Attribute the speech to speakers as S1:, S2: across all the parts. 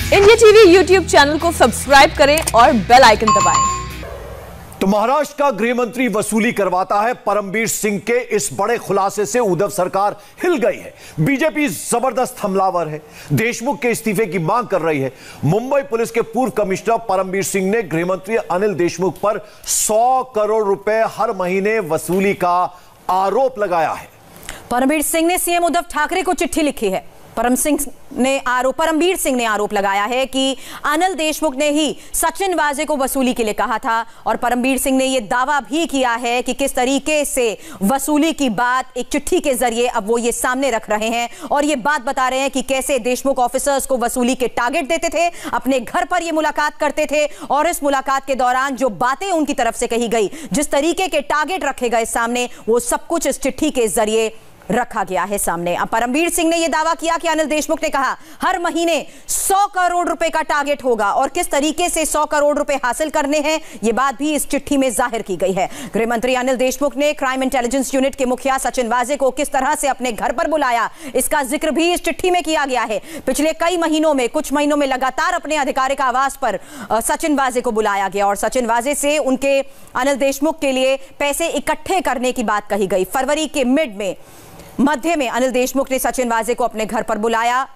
S1: India TV YouTube channel को subscribe करें और बेल आइकन दबाएं।
S2: तो महाराष्ट्र का गृह मंत्री वसूली करवाता है। परमबीर सिंह के इस बड़े खुलासे से उद्धव सरकार हिल गई है। बीजेपी जबरदस्त हमलावर है, देशमुख के इस्तीफे की मांग कर रही है। मुंबई पुलिस के पूर्व कमिश्नर परमबीर सिंह ने गृह मंत्री अनिल देशमुख पर 100 करोड़ रुपए हर महीने वसूली का आरोप लगाया है।
S3: परमबीर सिंह ने सीएम उद्धव ठाकरे को चिट्ठी लिखी है। परमबीर सिंह ने आरोप लगाया है कि अनिल देशमुख ने ही सचिन वाजे को वसूली के लिए कहा था और परमबीर सिंह ने यह दावा भी किया है कि किस तरीके से वसूली की बात एक चिट्ठी के जरिए अब वो ये सामने रख रहे हैं और ये बात बता रहे हैं कि कैसे देशमुख ऑफिसर्स को वसूली के टारगेट देते थे, अपने घर पर ये मुलाकात करते थे और इस मुलाकात के दौरान जो बातें उनकी तरफ से कही गई, जिस तरीके के टारगेट रखे गए सामने, वो सब कुछ इस चिट्ठी के जरिए रखा गया है सामने। अब परमबीर सिंह ने यह दावा किया कि अनिल देशमुख ने कहा हर महीने 100 करोड़ रुपए का टारगेट होगा और किस तरीके से 100 करोड़ रुपए हासिल करने हैं, यह बात भी इस चिट्ठी में जाहिर की गई है। गृह मंत्री अनिल देशमुख ने क्राइम इंटेलिजेंस यूनिट के मुखिया सचिन वाजे को किस तरह से अपने घर पर बुलाया, इसका जिक्र भी इस चिट्ठी में किया गया है। पिछले कई महीनों में, कुछ महीनों में लगातार अपने आधिकारिक आवास पर सचिन वाजे को बुलाया गया और सचिन वाजे से उनके अनिल देशमुख के लिए पैसे इकट्ठे करने की बात कही गई। फरवरी के मध्य में अनिल देशमुख ने सचिन वाजे को अपने घर पर बुलाया।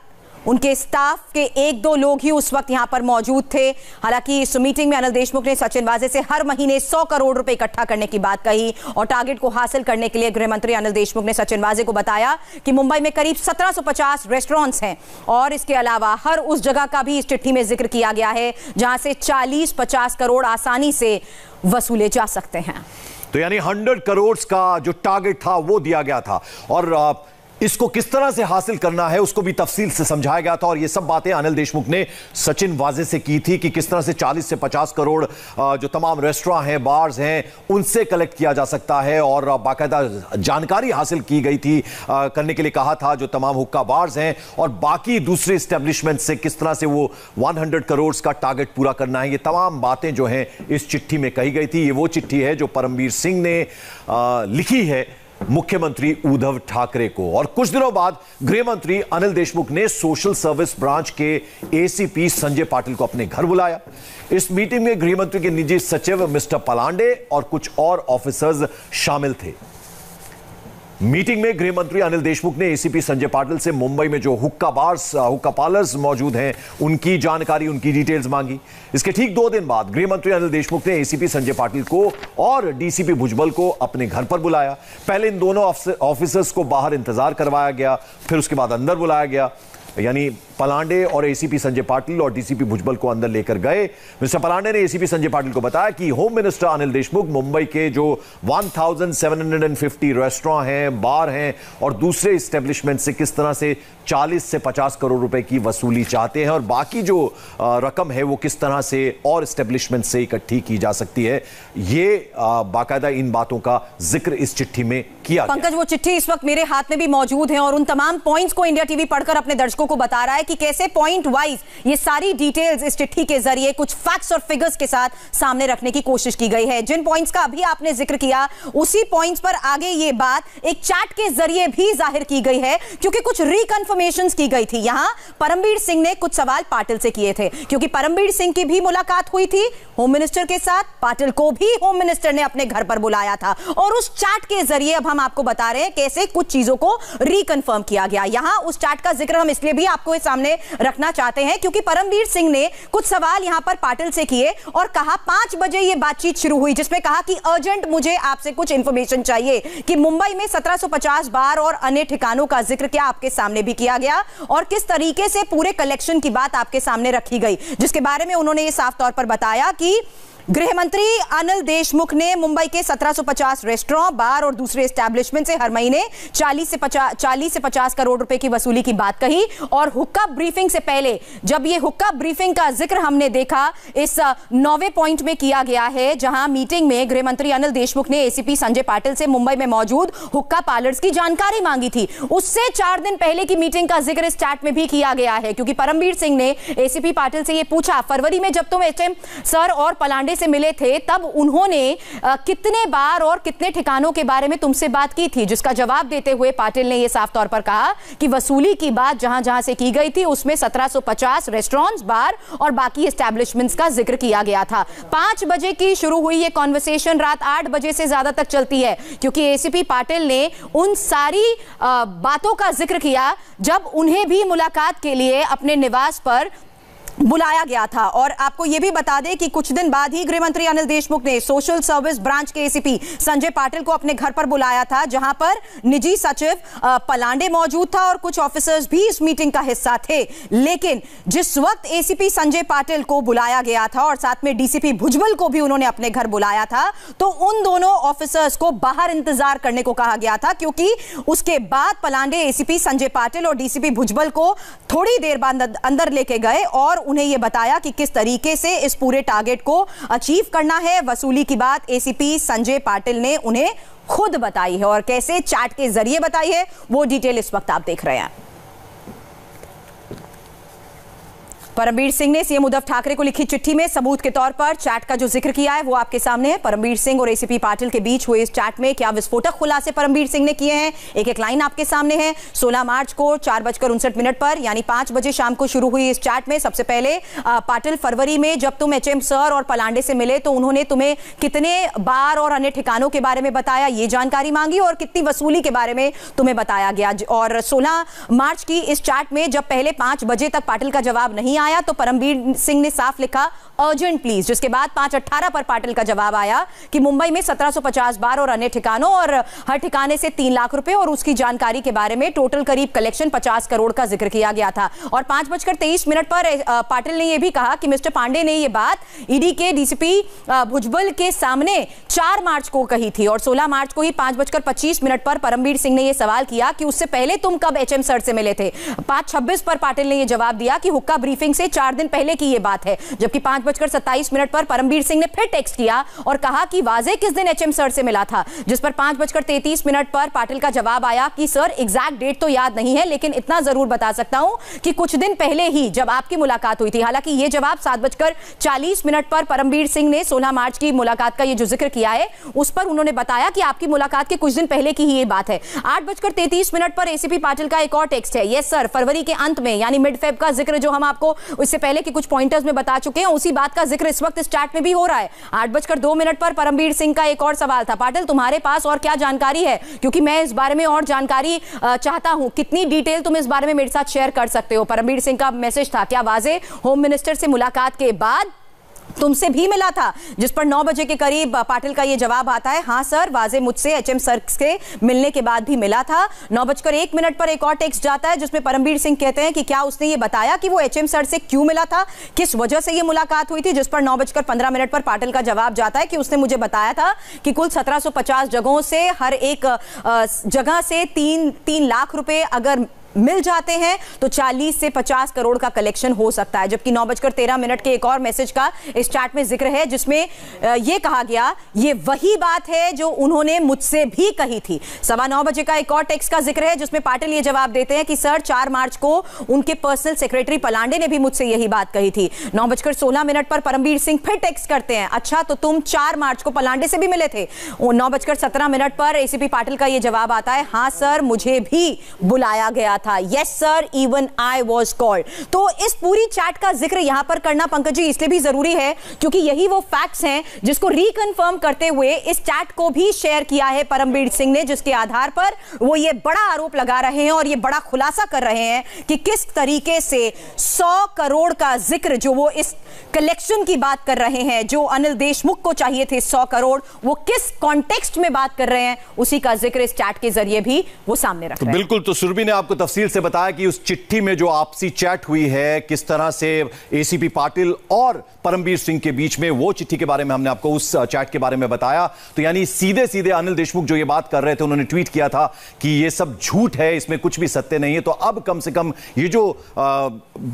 S3: उनके स्टाफ के 1-2 लोग ही उस वक्त यहां पर मौजूद थे। हालांकि इस मीटिंग में अनिल देशमुख ने सचिन वाजे से हर महीने 100 करोड़ रुपए इकट्ठा करने की बात कही और टारगेट को हासिल करने के लिए गृह मंत्री अनिल देशमुख ने सचिन वाजे को बताया कि मुंबई में करीब 1750 रेस्टोरेंट्स हैं और इसके अलावा हर उस जगह का भी इस चिट्ठी में जिक्र किया गया है जहां से 40-50 करोड़ आसानी से वसूले जा सकते हैं।
S2: तो यानी 100 करोड़ का जो टारगेट था वो दिया गया था और इसको किस तरह से हासिल करना है उसको भी तफसील से समझाया गया था और ये सब बातें अनिल देशमुख ने सचिन वाजे से की थी कि किस तरह से 40 से 50 करोड़ जो तमाम रेस्टोरेंट हैं, बार्स हैं, उनसे कलेक्ट किया जा सकता है और बाकायदा जानकारी हासिल की गई थी, करने के लिए कहा था जो तमाम हुक्का बार्स हैं और बाकी दूसरे इस्टेब्लिशमेंट से किस तरह से वो 100 करोड़ का टारगेट पूरा करना है। ये तमाम बातें जो हैं इस चिट्ठी में कही गई थी। ये वो चिट्ठी है जो परमबीर सिंह ने लिखी है मुख्यमंत्री उद्धव ठाकरे को। और कुछ दिनों बाद गृह मंत्री अनिल देशमुख ने सोशल सर्विस ब्रांच के एसीपी संजय पाटिल को अपने घर बुलाया। इस मीटिंग में गृह मंत्री के निजी सचिव मिस्टर पलांडे और कुछ और ऑफिसर्स शामिल थे। मीटिंग में गृह मंत्री अनिल देशमुख ने एसीपी संजय पाटिल से मुंबई में जो हुक्का पार्लर्स मौजूद हैं उनकी जानकारी, उनकी डिटेल्स मांगी। इसके ठीक 2 दिन बाद गृह मंत्री अनिल देशमुख ने एसीपी संजय पाटिल को और डीसीपी भुजबल को अपने घर पर बुलाया। पहले इन दोनों ऑफिसर्स को बाहर इंतजार करवाया गया, फिर उसके बाद अंदर बुलाया गया। यानी पलांडे और एसीपी संजय पाटिल और डीसीपी भुजबल को अंदर लेकर गए। मिस्टर पलांडे ने एसीपी संजय पाटिल को बताया कि होम मिनिस्टर अनिल देशमुख मुंबई के जो 1750 रेस्टोरेंट हैं, बार हैं और दूसरे इस्टेब्लिशमेंट से किस तरह से 40 से 50 करोड़ रुपए की वसूली चाहते हैं और बाकी जो रकम है वो किस तरह से और इस्टेब्लिशमेंट से इकट्ठी की जा सकती है। ये बाकायदा इन बातों का जिक्र इस चिट्ठी में किया गया।
S3: पंकज, वो चिट्ठी इस वक्त मेरे हाथ में भी मौजूद है और उन तमाम पॉइंट्स को इंडिया टीवी पढ़कर अपने दर्शकों को बता रहा है कि कैसे पॉइंट वाइज ये सारी डिटेल्स इस चिट्ठी के जरिए कुछ फैक्ट्स और फिगर्स के साथ सामने रखने की कोशिश की गई है। जिन पॉइंट्स का अभी आपने जिक्र किया उसी पॉइंट्स पर आगे ये बात एक चैट के जरिए भी जाहिर की गई है क्योंकि कुछ रिकन्फर्मेशंस की गई थी। यहां परमबीर सिंह ने कुछ सवाल पाटिल से किए थे क्योंकि परमबीर सिंह की भी मुलाकात हुई थी होम मिनिस्टर के साथ। पाटिल को भी होम मिनिस्टर ने अपने घर पर बुलाया था और उस चैट के जरिए अब हम आपको बता रहे हैं कैसे कुछ चीजों को रिकन्फर्म किया गया। यहां उस चैट का जिक्र हम इसलिए भी आपको सामने रखना चाहते हैं क्योंकि परमबीर सिंह ने कुछ सवाल यहां पर पाटिल से किए और कहा 5 बजे यह बातचीत शुरू हुई जिसमें कहा कि अर्जेंट मुझे आपसे कुछ इंफॉर्मेशन चाहिए कि मुंबई में 1750 बार और अन्य ठिकानों का जिक्र क्या आपके सामने भी किया गया और किस तरीके से पूरे कलेक्शन की बात आपके सामने रखी गई, जिसके बारे में उन्होंने ये साफ तौर पर बताया कि गृह मंत्री अनिल देशमुख ने मुंबई के 1750 रेस्टोरेंट, बार और दूसरे एस्टैब्लिशमेंट से हर महीने 40 से 50 करोड़ रुपए की वसूली की बात कही और हुक्का ब्रीफिंग से पहले जब ये हुक्का ब्रीफिंग का जिक्र हमने देखा इस 9वें पॉइंट में किया गया है जहां मीटिंग में गृह मंत्री अनिल देशमुख ने एसीपी संजय पाटिल से मुंबई में मौजूद हुक्का पार्लर्स की जानकारी मांगी थी। उससे 4 दिन पहले की मीटिंग का जिक्र इस चैट में भी किया गया है क्योंकि परमबीर सिंह ने एसीपी पाटिल से यह पूछा, फरवरी में जब तुम एचएम सर और पलांडे पलांडे से मिले थे तब उन्होंने कितने बार और कितने ठिकानों के बारे में तुमसे बात की थी, जिसका जवाब देते हुए पाटिल ने यह साफ तौर पर कहा कि वसूली की बात जहां जहां से की गई थी उसमें 1750 रेस्टोरेंट्स, बार और बाकी एस्टैब्लिशमेंट्स का जिक्र किया गया था। 5 बजे की शुरू हुई ये कॉन्वर्सेशन रात 8 बजे से ज्यादा तक चलती है, क्योंकि एसीपी पाटिल ने उन सारी बातों का जिक्र किया जब उन्हें भी मुलाकात के लिए अपने निवास पर बुलाया गया था। और आपको यह भी बता दें कि कुछ दिन बाद ही गृह मंत्री अनिल देशमुख ने सोशल सर्विस ब्रांच के एसीपी संजय पाटिल को अपने घर पर बुलाया था, जहां पर निजी सचिव पलांडे मौजूद था और कुछ ऑफिसर्स भी इस मीटिंग का हिस्सा थे। लेकिन जिस वक्त एसीपी संजय पाटिल को बुलाया गया था और साथ में डीसीपी भुजबल को भी उन्होंने अपने घर बुलाया था, तो उन दोनों ऑफिसर्स को बाहर इंतजार करने को कहा गया था, क्योंकि उसके बाद पलांडे एसीपी संजय पाटिल और डीसीपी भुजबल को थोड़ी देर बाद अंदर लेके गए और उन्हें यह बताया कि किस तरीके से इस पूरे टारगेट को अचीव करना है। वसूली की बात एसीपी संजय पाटिल ने उन्हें खुद बताई है और कैसे चैट के जरिए बताई है वो डिटेल इस वक्त आप देख रहे हैं। परमबीर सिंह ने सीएम उद्धव ठाकरे को लिखी चिट्ठी में सबूत के तौर पर चैट का जो जिक्र किया है वो आपके सामने है। परमबीर सिंह और एसीपी पाटिल के बीच हुए इस चैट में क्या विस्फोटक खुलासे परमबीर सिंह ने किए हैं, एक एक लाइन आपके सामने है। 16 मार्च को 4:59 पर यानी 5 बजे शाम को शुरू हुई इस चैट में सबसे पहले पाटिल, फरवरी में जब तुम एचएम सर और पलांडे से मिले तो उन्होंने तुम्हें कितने बार और अन्य ठिकानों के बारे में बताया, ये जानकारी मांगी और कितनी वसूली के बारे में तुम्हें बताया गया। और 16 मार्च की इस चैट में जब पहले 5 बजे तक पाटिल का जवाब नहीं आया तो परमबीर सिंह ने साफ लिखा अर्जेंट प्लीज, जिसके बाद 5:18 पर पाटिल का जवाब आया कि मुंबई में 1750 बार और अन्य ठिकानों और हर ठिकाने से 3 लाख रुपए और उसकी जानकारी के बारे में टोटल करीब कलेक्शन 50 करोड़ का जिक्र किया गया था। और 5:23 पर पाटिल ने यह भी कहा कि मिस्टर पांडे ने यह बात ईडी के डीसीपी भुजबल के सामने 4 मार्च को कही थी और 16 मार्च को ही 5:25 पर परमबीर सिंह ने यह सवाल किया कि उससे पहले तुम कब एचएम सर से मिले थे। 5:26 पर पाटिल ने यह जवाब दिया कि हुक्का ब्रीफिंग से 4 दिन पहले की यह बात है, जबकि 5:27 पर परमबीर सिंह ने फिर टेक्स्ट किया और कहा कि वाजे किस दिन एचएम सर से मिला था, जिस पर 5:33 पर पाटिल का जवाब आया कि सर एग्जैक्ट डेट तो याद नहीं है लेकिन इतना जरूर बता सकता हूं कि कुछ दिन पहले ही जब आपकी मुलाकात हुई थी। हालांकि यह जवाब 7:40 पर परमबीर सिंह ने 16 मार्च की मुलाकात का यह जो जिक्र किया है उस पर उन्होंने बताया कि आपकी मुलाकात के कुछ दिन पहले की ही यह बात है। 8:33 पर एसीपी पाटिल का एक और टेक्स्ट है, यस सर, फरवरी के अंत में यानी मिड फेब का जिक्र जो हम आपको इससे पहले के कुछ पॉइंटर्स में बता चुके हैं, उसी बात का जिक्र इस वक्त इस चैट में भी हो रहा है। 8:02 पर परमबीर सिंह का एक और सवाल था, पाटिल तुम्हारे पास और क्या जानकारी है, क्योंकि मैं इस बारे में और जानकारी चाहता हूं, कितनी डिटेल तुम इस बारे में मेरे साथ शेयर कर सकते हो। परमबीर सिंह का मैसेज था, क्या वाजे होम मिनिस्टर से मुलाकात के बाद तुमसे भी मिला था, जिस पर 9 बजे के करीब पाटिल का यह जवाब आता है, हां सर, वाजे मुझसे एचएम सर से मिलने के बाद भी मिला था। 9:01 पर एक और टेक्स्ट जाता है जिसमें परमबीर सिंह कहते हैं कि क्या उसने ये बताया कि वो एचएम सर से क्यों मिला था, किस वजह से ये मुलाकात हुई थी, जिस पर 9:15 पर पाटिल का जवाब जाता है कि उसने मुझे बताया था कि कुल 1750 जगहों से हर एक जगह से 3 लाख रुपए अगर मिल जाते हैं तो 40 से 50 करोड़ का कलेक्शन हो सकता है। जबकि 9:13 के एक और मैसेज का इस चैट में जिक्र है जिसमें यह कहा गया, ये वही बात है जो उन्होंने मुझसे भी कही थी। 9:15 बजे का एक और टेक्स्ट का जिक्र है जिसमें पाटिल ये जवाब देते हैं कि सर 4 मार्च को उनके पर्सनल सेक्रेटरी पलांडे ने भी मुझसे यही बात कही थी। 9:16 पर परमबीर सिंह फिर टेक्स्ट करते हैं, अच्छा तो तुम 4 मार्च को पलांडे से भी मिले थे। 9:17 पर एसीपी पाटिल का यह जवाब आता है, हां सर, मुझे भी बुलाया गया था, yes sir, even I was called. तो इस पूरी चैट का जिक्र यहां पर करना पंकज जी इसलिए भी जरूरी है क्योंकि यही वो फैक्ट्स हैं जिसको रिकंफर्म करते हुए इस चैट को भी शेयर किया है परमबीर सिंह ने, जिसके आधार पर वो ये बड़ा आरोप लगा रहे हैं और ये बड़ा खुलासा कर रहे हैं कि किस तरीके से 100 करोड़ का जिक्र जो वो इस कलेक्शन की बात कर रहे हैं, जो अनिल देशमुख को चाहिए थे 100 करोड़, वो किस कॉन्टेक्स्ट में बात कर रहे हैं, उसी का जिक्र इस चैट के जरिए भी वो सामने रख रहे हैं।
S2: बिल्कुल, तो सुरभि ने आपको तफसील से बताया कि उस चिट्ठी में जो आपसी चैट हुई है, किस तरह से एसीपी पाटिल और परमबीर सिंह के बीच में, वो चिट्ठी के बारे में हमने आपको उस चैट के बारे में बताया। तो यानी सीधे सीधे अनिल देशमुख जो ये बात कर रहे थे, उन्होंने ट्वीट किया था कि ये सब झूठ है, इसमें कुछ भी सत्य नहीं है। तो अब कम से कम ये जो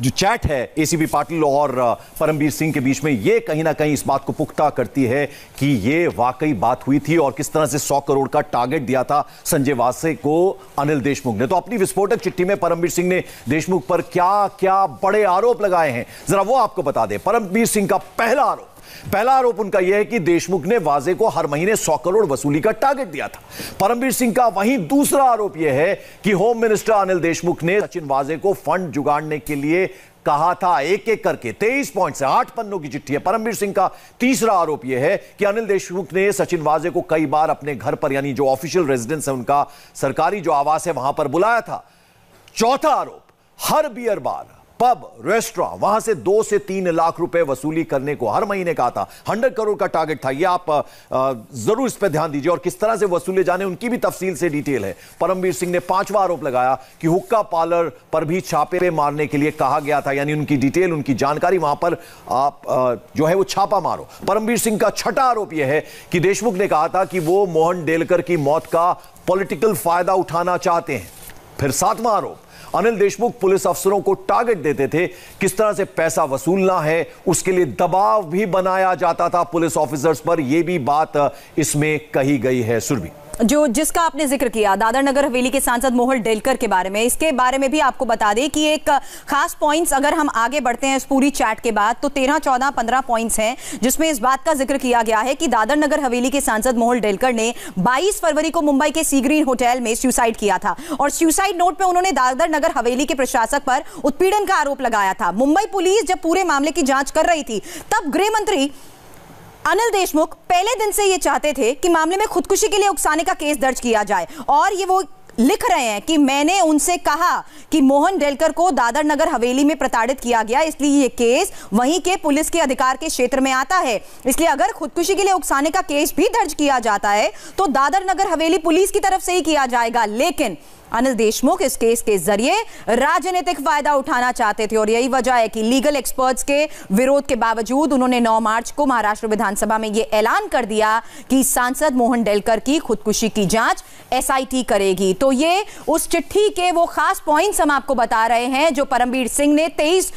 S2: चैट है एसीपी पाटिल और परमबीर सिंह के बीच में, ये कहीं ना कहीं इस बात को पुख्ता करती है कि ये वाकई बात हुई थी और किस तरह से 100 करोड़ का टारगेट दिया था संजय वाजे को अनिल देशमुख ने। तो अपनी विस्फोटक चिट्ठी में परमबीर सिंह ने देशमुख पर क्या क्या बड़े आरोप लगाए हैं, जरा वो आपको बता दें। परमबीर सिंह का पहला आरोप उनका यह है कि देशमुख ने वाजे को हर महीने 100 करोड़ वसूली का टारगेट दिया था। परमबीर सिंह का वहीं दूसरा आरोप यह है कि होम मिनिस्टर अनिल देशमुख ने सचिन वाजे को फंड जुगाड़ने के लिए कहा था। एक एक करके 23 पॉइंट से 8 पन्नों की चिट्ठी है। परमबीर सिंह का तीसरा आरोप यह है कि अनिल देशमुख ने सचिन वाजे को कई बार अपने घर पर, यानी जो ऑफिशियल रेजिडेंस है उनका, सरकारी जो आवास है, वहां पर बुलाया था। चौथा आरोप, हर बियर बार, पब, रेस्टोरेंट, वहां से 2 से 3 लाख रुपए वसूली करने को हर महीने कहा था। 100 करोड़ का टारगेट था। यह आप जरूर इस पर ध्यान दीजिए और किस तरह से वसूले जाने उनकी भी तफसील से डिटेल है। परमबीर सिंह ने 5वां आरोप लगाया कि हुक्का पार्लर पर भी छापे मारने के लिए कहा गया था, यानी उनकी डिटेल, उनकी जानकारी, वहां पर आप जो है वो छापा मारो। परमबीर सिंह का छठा आरोप यह है कि देशमुख ने कहा था कि वो मोहन डेलकर की मौत का पॉलिटिकल फायदा उठाना चाहते हैं। फिर 7वां आरोप, अनिल देशमुख पुलिस अफसरों को टारगेट देते थे, किस तरह से पैसा वसूलना है उसके लिए दबाव भी बनाया जाता था पुलिस ऑफिसर्स पर। यह भी बात इसमें कही गई है। सुरभि,
S3: जिसका आपने जिक्र किया, दादर नगर हवेली के सांसद मोहन डेलकर के बारे में, इसके बारे में भी आपको बता दें कि एक खास पॉइंट्स, अगर हम आगे बढ़ते हैं इस पूरी चैट के बाद, तो 13, 14, 15 पॉइंट्स हैं जिसमें इस बात का जिक्र किया गया है कि दादर नगर हवेली के सांसद मोहन डेलकर ने 22 फरवरी को मुंबई के सी ग्रीन होटल में सुसाइड किया था और सुसाइड नोट पे उन्होंने दादर नगर हवेली के प्रशासक पर उत्पीड़न का आरोप लगाया था। मुंबई पुलिस जब पूरे मामले की जांच कर रही थी, तब गृह मंत्री अनिल देशमुख पहले दिन से ये चाहते थे कि मामले में खुदकुशी के लिए उकसाने का केस दर्ज किया जाए और ये वो लिख रहे हैं कि मैंने उनसे कहा कि मोहन डेलकर को दादर नगर हवेली में प्रताड़ित किया गया, इसलिए ये केस वहीं के पुलिस के अधिकार के क्षेत्र में आता है। इसलिए अगर खुदकुशी के लिए उकसाने का केस भी दर्ज किया जाता है तो दादर नगर हवेली पुलिस की तरफ से ही किया जाएगा। लेकिन अनिल देशमुख इस केस के जरिए राजनीतिक फायदा उठाना चाहते थे और यही वजह है कि लीगल एक्सपर्ट्स के विरोध के बावजूद उन्होंने 9 मार्च को महाराष्ट्र विधानसभा में यह ऐलान कर दिया कि सांसद मोहन डेलकर की खुदकुशी की जांच एसआईटी करेगी। तो ये उस चिट्ठी के वो खास पॉइंट्स हम आपको बता रहे हैं जो परमबीर सिंह ने 23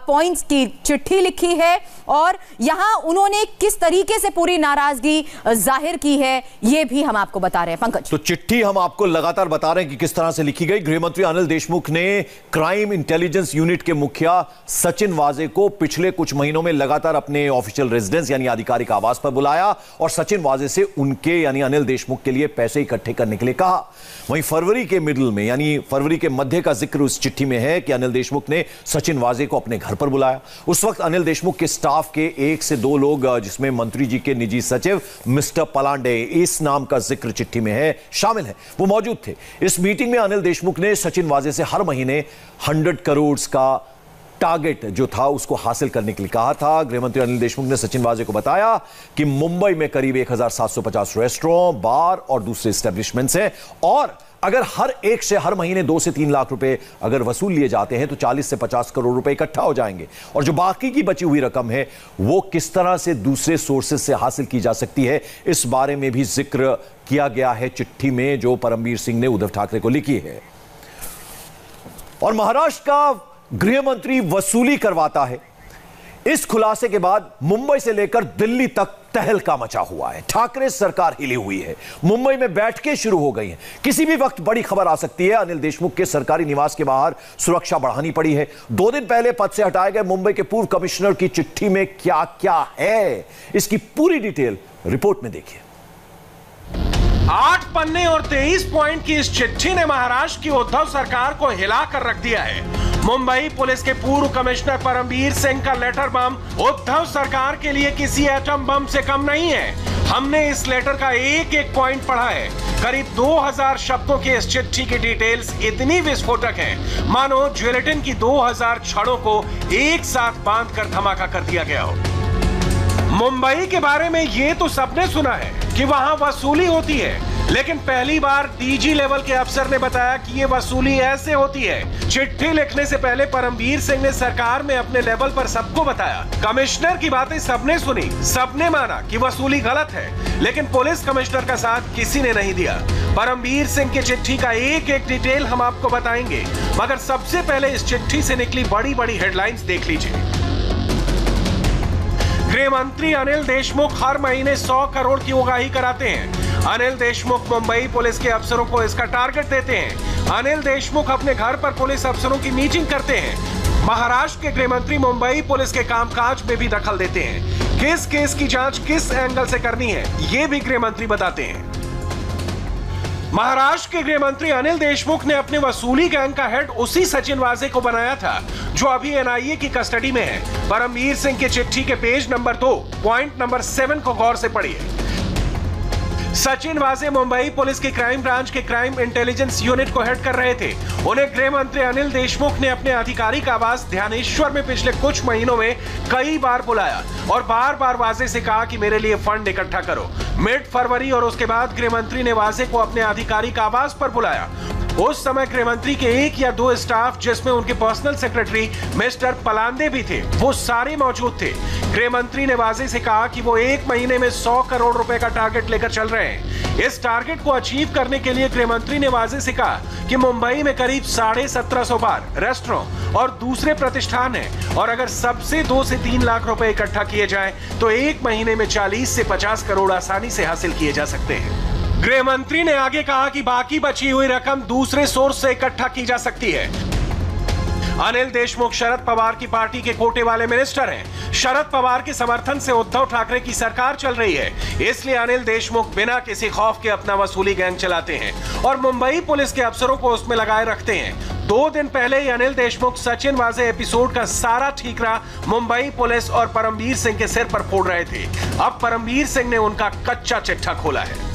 S3: पॉइंट्स की चिट्ठी लिखी है और यहां उन्होंने किस तरीके से पूरी नाराजगी जाहिर की है ये भी हम आपको बता रहे हैं। पंकज,
S2: तो चिट्ठी हम आपको लगातार बता रहे हैं कि किस तरह से लिखी गई। गृहमंत्री अनिल देशमुख ने क्राइम इंटेलिजेंस यूनिट के मुखिया सचिन वाजे को पिछले कुछ महीनों में लगातार अपने ऑफिशियल रेजिडेंस यानी आधिकारिक आवास पर बुलाया और सचिन वाजे से उनके यानी अनिल देशमुख के लिए पैसे इकट्ठे करने के लिए कहा। वहीं फरवरी के मिडिल में यानी फरवरी के मध्य का जिक्र उस चिट्ठी में है कि अनिल देशमुख ने सचिन वाजे को अपने घर पर बुलाया। उस वक्त अनिल देशमुख के स्टाफ के 1 से 2 लोग, जिसमें मंत्री जी के निजी सचिव मिस्टर पलांडे, इस नाम का जिक्र चिट्ठी में है, शामिल है, वो मौजूद थे। इस मीटिंग में अनिल देशमुख ने सचिन वाजे से हर महीने 100 करोड़ का टारगेट जो था उसको हासिल करने के लिए कहा था। गृहमंत्री अनिल देशमुख ने सचिन वाजे को बताया कि मुंबई में करीब 1750 रेस्टोरेंट, बार और दूसरे एस्टेब्लिशमेंट्स हैं और अगर हर एक से हर महीने 2 से 3 लाख रुपए अगर वसूल लिए जाते हैं तो 40 से 50 करोड़ रुपए इकट्ठा हो जाएंगे और जो बाकी की बची हुई रकम है वो किस तरह से दूसरे सोर्सेज से हासिल की जा सकती है, इस बारे में भी जिक्र किया गया है चिट्ठी में जो परमबीर सिंह ने उद्धव ठाकरे को लिखी है। और महाराष्ट्र का गृह मंत्री वसूली करवाता है, इस खुलासे के बाद मुंबई से लेकर दिल्ली तक तहलका मचा हुआ है। ठाकरे सरकार हिली हुई है, मुंबई में बैठकें शुरू हो गई हैं, किसी भी वक्त बड़ी खबर आ सकती है। अनिल देशमुख के सरकारी निवास के बाहर सुरक्षा बढ़ानी पड़ी है। 2 दिन पहले पद से हटाए गए मुंबई के पूर्व कमिश्नर की चिट्ठी में क्या क्या है, इसकी पूरी डिटेल रिपोर्ट में देखिए।
S4: 8 पन्ने और 23 पॉइंट की इस चिट्ठी ने महाराष्ट्र की उद्धव सरकार को हिलाकर रख दिया है। मुंबई पुलिस के पूर्व कमिश्नर परमबीर सिंह का लेटर बम उद्धव सरकार के लिए किसी एटम बम से कम नहीं है। हमने इस लेटर का एक एक पॉइंट पढ़ा है। करीब 2000 शब्दों की इस चिट्ठी की डिटेल्स इतनी विस्फोटक है मानो ज्वेलेटिन की 2000 छड़ों को एक साथ बांधकर धमाका कर दिया गया हो। मुंबई के बारे में ये तो सबने सुना है कि वहां वसूली होती है, लेकिन पहली बार डीजी लेवल के अफसर ने बताया कि ये वसूली ऐसे होती है। चिट्ठी लिखने से पहले परमबीर सिंह ने सरकार में अपने लेवल पर सबको बताया। कमिश्नर की बातें सबने सुनी, सबने माना कि वसूली गलत है, लेकिन पुलिस कमिश्नर का साथ किसी ने नहीं दिया। परमबीर सिंह की चिट्ठी का एक एक डिटेल हम आपको बताएंगे, मगर सबसे पहले इस चिट्ठी से निकली बड़ी बड़ी हेडलाइंस देख लीजिए। गृह मंत्री अनिल देशमुख हर महीने 100 करोड़ की उगाही कराते हैं। अनिल देशमुख मुंबई पुलिस के अफसरों को इसका टारगेट देते हैं। अनिल देशमुख अपने घर पर पुलिस अफसरों की मीटिंग करते हैं। महाराष्ट्र के गृह मंत्री मुंबई पुलिस के कामकाज में भी दखल देते हैं। किस केस की जांच किस एंगल से करनी है, ये भी गृह मंत्री बताते हैं। महाराष्ट्र के गृह मंत्री अनिल देशमुख ने अपने वसूली गैंग का हेड उसी सचिन वाजे को बनाया था जो अभी एनआईए की कस्टडी में है। परमवीर सिंह की चिट्ठी के पेज नंबर 2 पॉइंट नंबर 7 को गौर से पढ़िए। सचिन वाजे मुंबई पुलिस के क्राइम ब्रांच के क्राइम इंटेलिजेंस यूनिट को हेड कर रहे थे। उन्हें गृह मंत्री अनिल देशमुख ने अपने आधिकारिक आवास ध्यानेश्वर में पिछले कुछ महीनों में कई बार बुलाया और बार बार वाजे से कहा कि मेरे लिए फंड इकट्ठा करो। मिड फरवरी और उसके बाद गृह मंत्री ने वाजे को अपने आधिकारिक आवास पर बुलाया। उस समय गृह मंत्री के 1 या 2 स्टाफ, जिसमें उनके पर्सनल सेक्रेटरी मिस्टर पलांदे भी थे, वो सारे मौजूद थे। गृह मंत्री ने वाजे से कहा कि वो 1 महीने में 100 करोड़ रुपए का टारगेट लेकर चल रहे हैं। इस टारगेट को अचीव करने के लिए गृह मंत्री ने वाजे से कहा कि मुंबई में करीब 1750 बार, रेस्टोरेंट और दूसरे प्रतिष्ठान हैं और अगर सबसे 2 से 3 लाख रुपए इकट्ठा किए जाएं तो 1 महीने में 40 से 50 करोड़ आसानी से हासिल किए जा सकते हैं। गृह मंत्री ने आगे कहा कि बाकी बची हुई रकम दूसरे सोर्स से इकट्ठा की जा सकती है। अनिल देशमुख शरद पवार की पार्टी के कोटे वाले मिनिस्टर हैं। शरद पवार के समर्थन से उद्धव ठाकरे की सरकार चल रही है, इसलिए अनिल देशमुख बिना किसी खौफ के अपना वसूली गैंग चलाते हैं और मुंबई पुलिस के अफसरों को उसमें लगाए रखते हैं। 2 दिन पहले ही अनिल देशमुख सचिन वाजे एपिसोड का सारा ठीकरा मुंबई पुलिस और परमवीर सिंह के सिर पर फोड़ रहे थे। अब परमवीर सिंह ने उनका कच्चा चिट्ठा खोला है।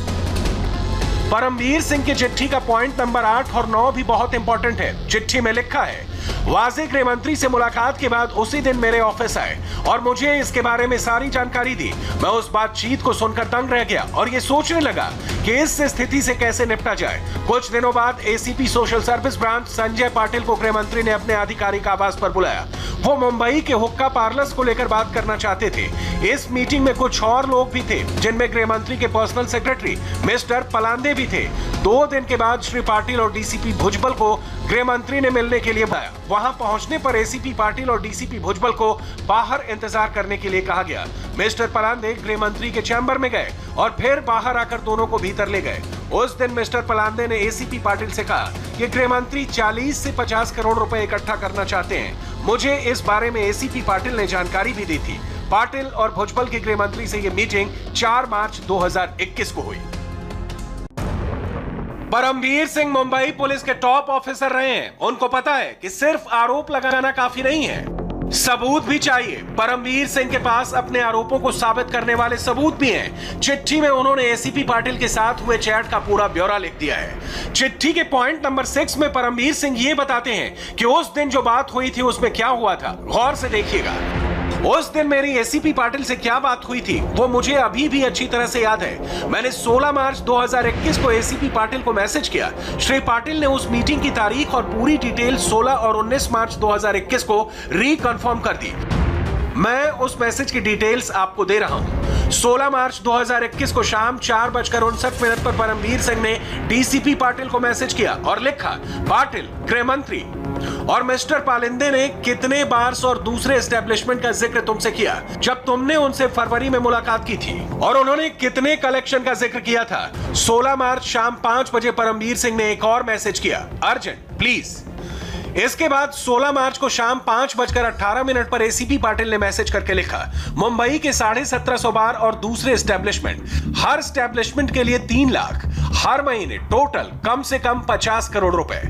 S4: परमवीर सिंह की चिट्ठी का पॉइंट नंबर 8 और 9 भी बहुत इंपॉर्टेंट है। चिट्ठी में लिखा है, वाजे गृह मंत्री से मुलाकात के बाद उसी दिन मेरे ऑफिस आए और मुझे इसके बारे में सारी जानकारी दी। मैं उस बातचीत को सुनकर दंग रह गया और ये सोचने लगा कि इस स्थिति से कैसे निपटा जाए। कुछ दिनों बाद ACP social service branch Sanjay Patil को गृह मंत्री ने अपने आधिकारिक आवास पर बुलाया। वो मुंबई के हुक्का पार्लर्स को लेकर बात करना चाहते थे। इस मीटिंग में कुछ और लोग भी थे, जिनमें गृह मंत्री के पर्सनल सेक्रेटरी मिस्टर पलांदे भी थे। 2 दिन के बाद श्री पाटिल और डीसीपी भुजबल को गृह मंत्री ने मिलने के लिए बुलाया। वहां पहुंचने पर एसीपी पाटिल और डीसीपी भुजबल को बाहर इंतजार करने के लिए कहा गया। मिस्टर पलांदे गृह मंत्री के चैम्बर में गए और फिर बाहर आकर दोनों को भीतर ले गए। उस दिन मिस्टर पलांदे ने एसीपी पाटिल से कहा कि गृह मंत्री 40 से 50 करोड़ रुपए इकट्ठा करना चाहते हैं। मुझे इस बारे में एसीपी पाटिल ने जानकारी भी दी थी। पाटिल और भुजबल के गृह मंत्री से यह मीटिंग 4 मार्च 2021 को हुई। परमवीर सिंह मुंबई पुलिस के टॉप ऑफिसर रहे हैं। उनको पता है कि सिर्फ आरोप लगाना काफी नहीं है, सबूत भी चाहिए। परमवीर सिंह के पास अपने आरोपों को साबित करने वाले सबूत भी हैं। चिट्ठी में उन्होंने एसीपी पाटिल के साथ हुए चैट का पूरा ब्यौरा लिख दिया है। चिट्ठी के पॉइंट नंबर 6 में परमवीर सिंह ये बताते हैं कि उस दिन जो बात हुई थी उसमें क्या हुआ था। गौर से देखिएगा। उस दिन मेरी एसीपी पाटिल से क्या बात हुई थी वो मुझे अभी भी अच्छी तरह से याद है। मैंने 16 मार्च 2021 को एसीपी पाटिल को मैसेज किया। श्री पाटिल ने उस मीटिंग की तारीख और पूरी डिटेल 16 और 19 मार्च 2021 को रिकन्फर्म कर दी। मैं उस मैसेज की डिटेल्स आपको दे रहा हूं। 16 मार्च 2021 को शाम 4:59 पर परमवीर सिंह ने डीसीपी पाटिल को मैसेज किया और लिखा, पाटिल गृह मंत्री और मिस्टर पालिंदे ने कितने बार्स और दूसरे एस्टेब्लिशमेंट का जिक्र तुमसे किया जब तुमने उनसे फरवरी में मुलाकात की थी, और उन्होंने कितने कलेक्शन का जिक्र किया था। 16 मार्च शाम 5 बजे परमवीर सिंह ने एक और मैसेज किया, अर्जेंट प्लीज। इसके बाद 16 मार्च को शाम 5:18 पर एसीपी पाटिल ने मैसेज करके लिखा, मुंबई के 1750 बार और दूसरे एस्टेब्लिशमेंट, हर एस्टेब्लिशमेंट के लिए 3 लाख, हर महीने टोटल कम से कम 50 करोड़ रुपए।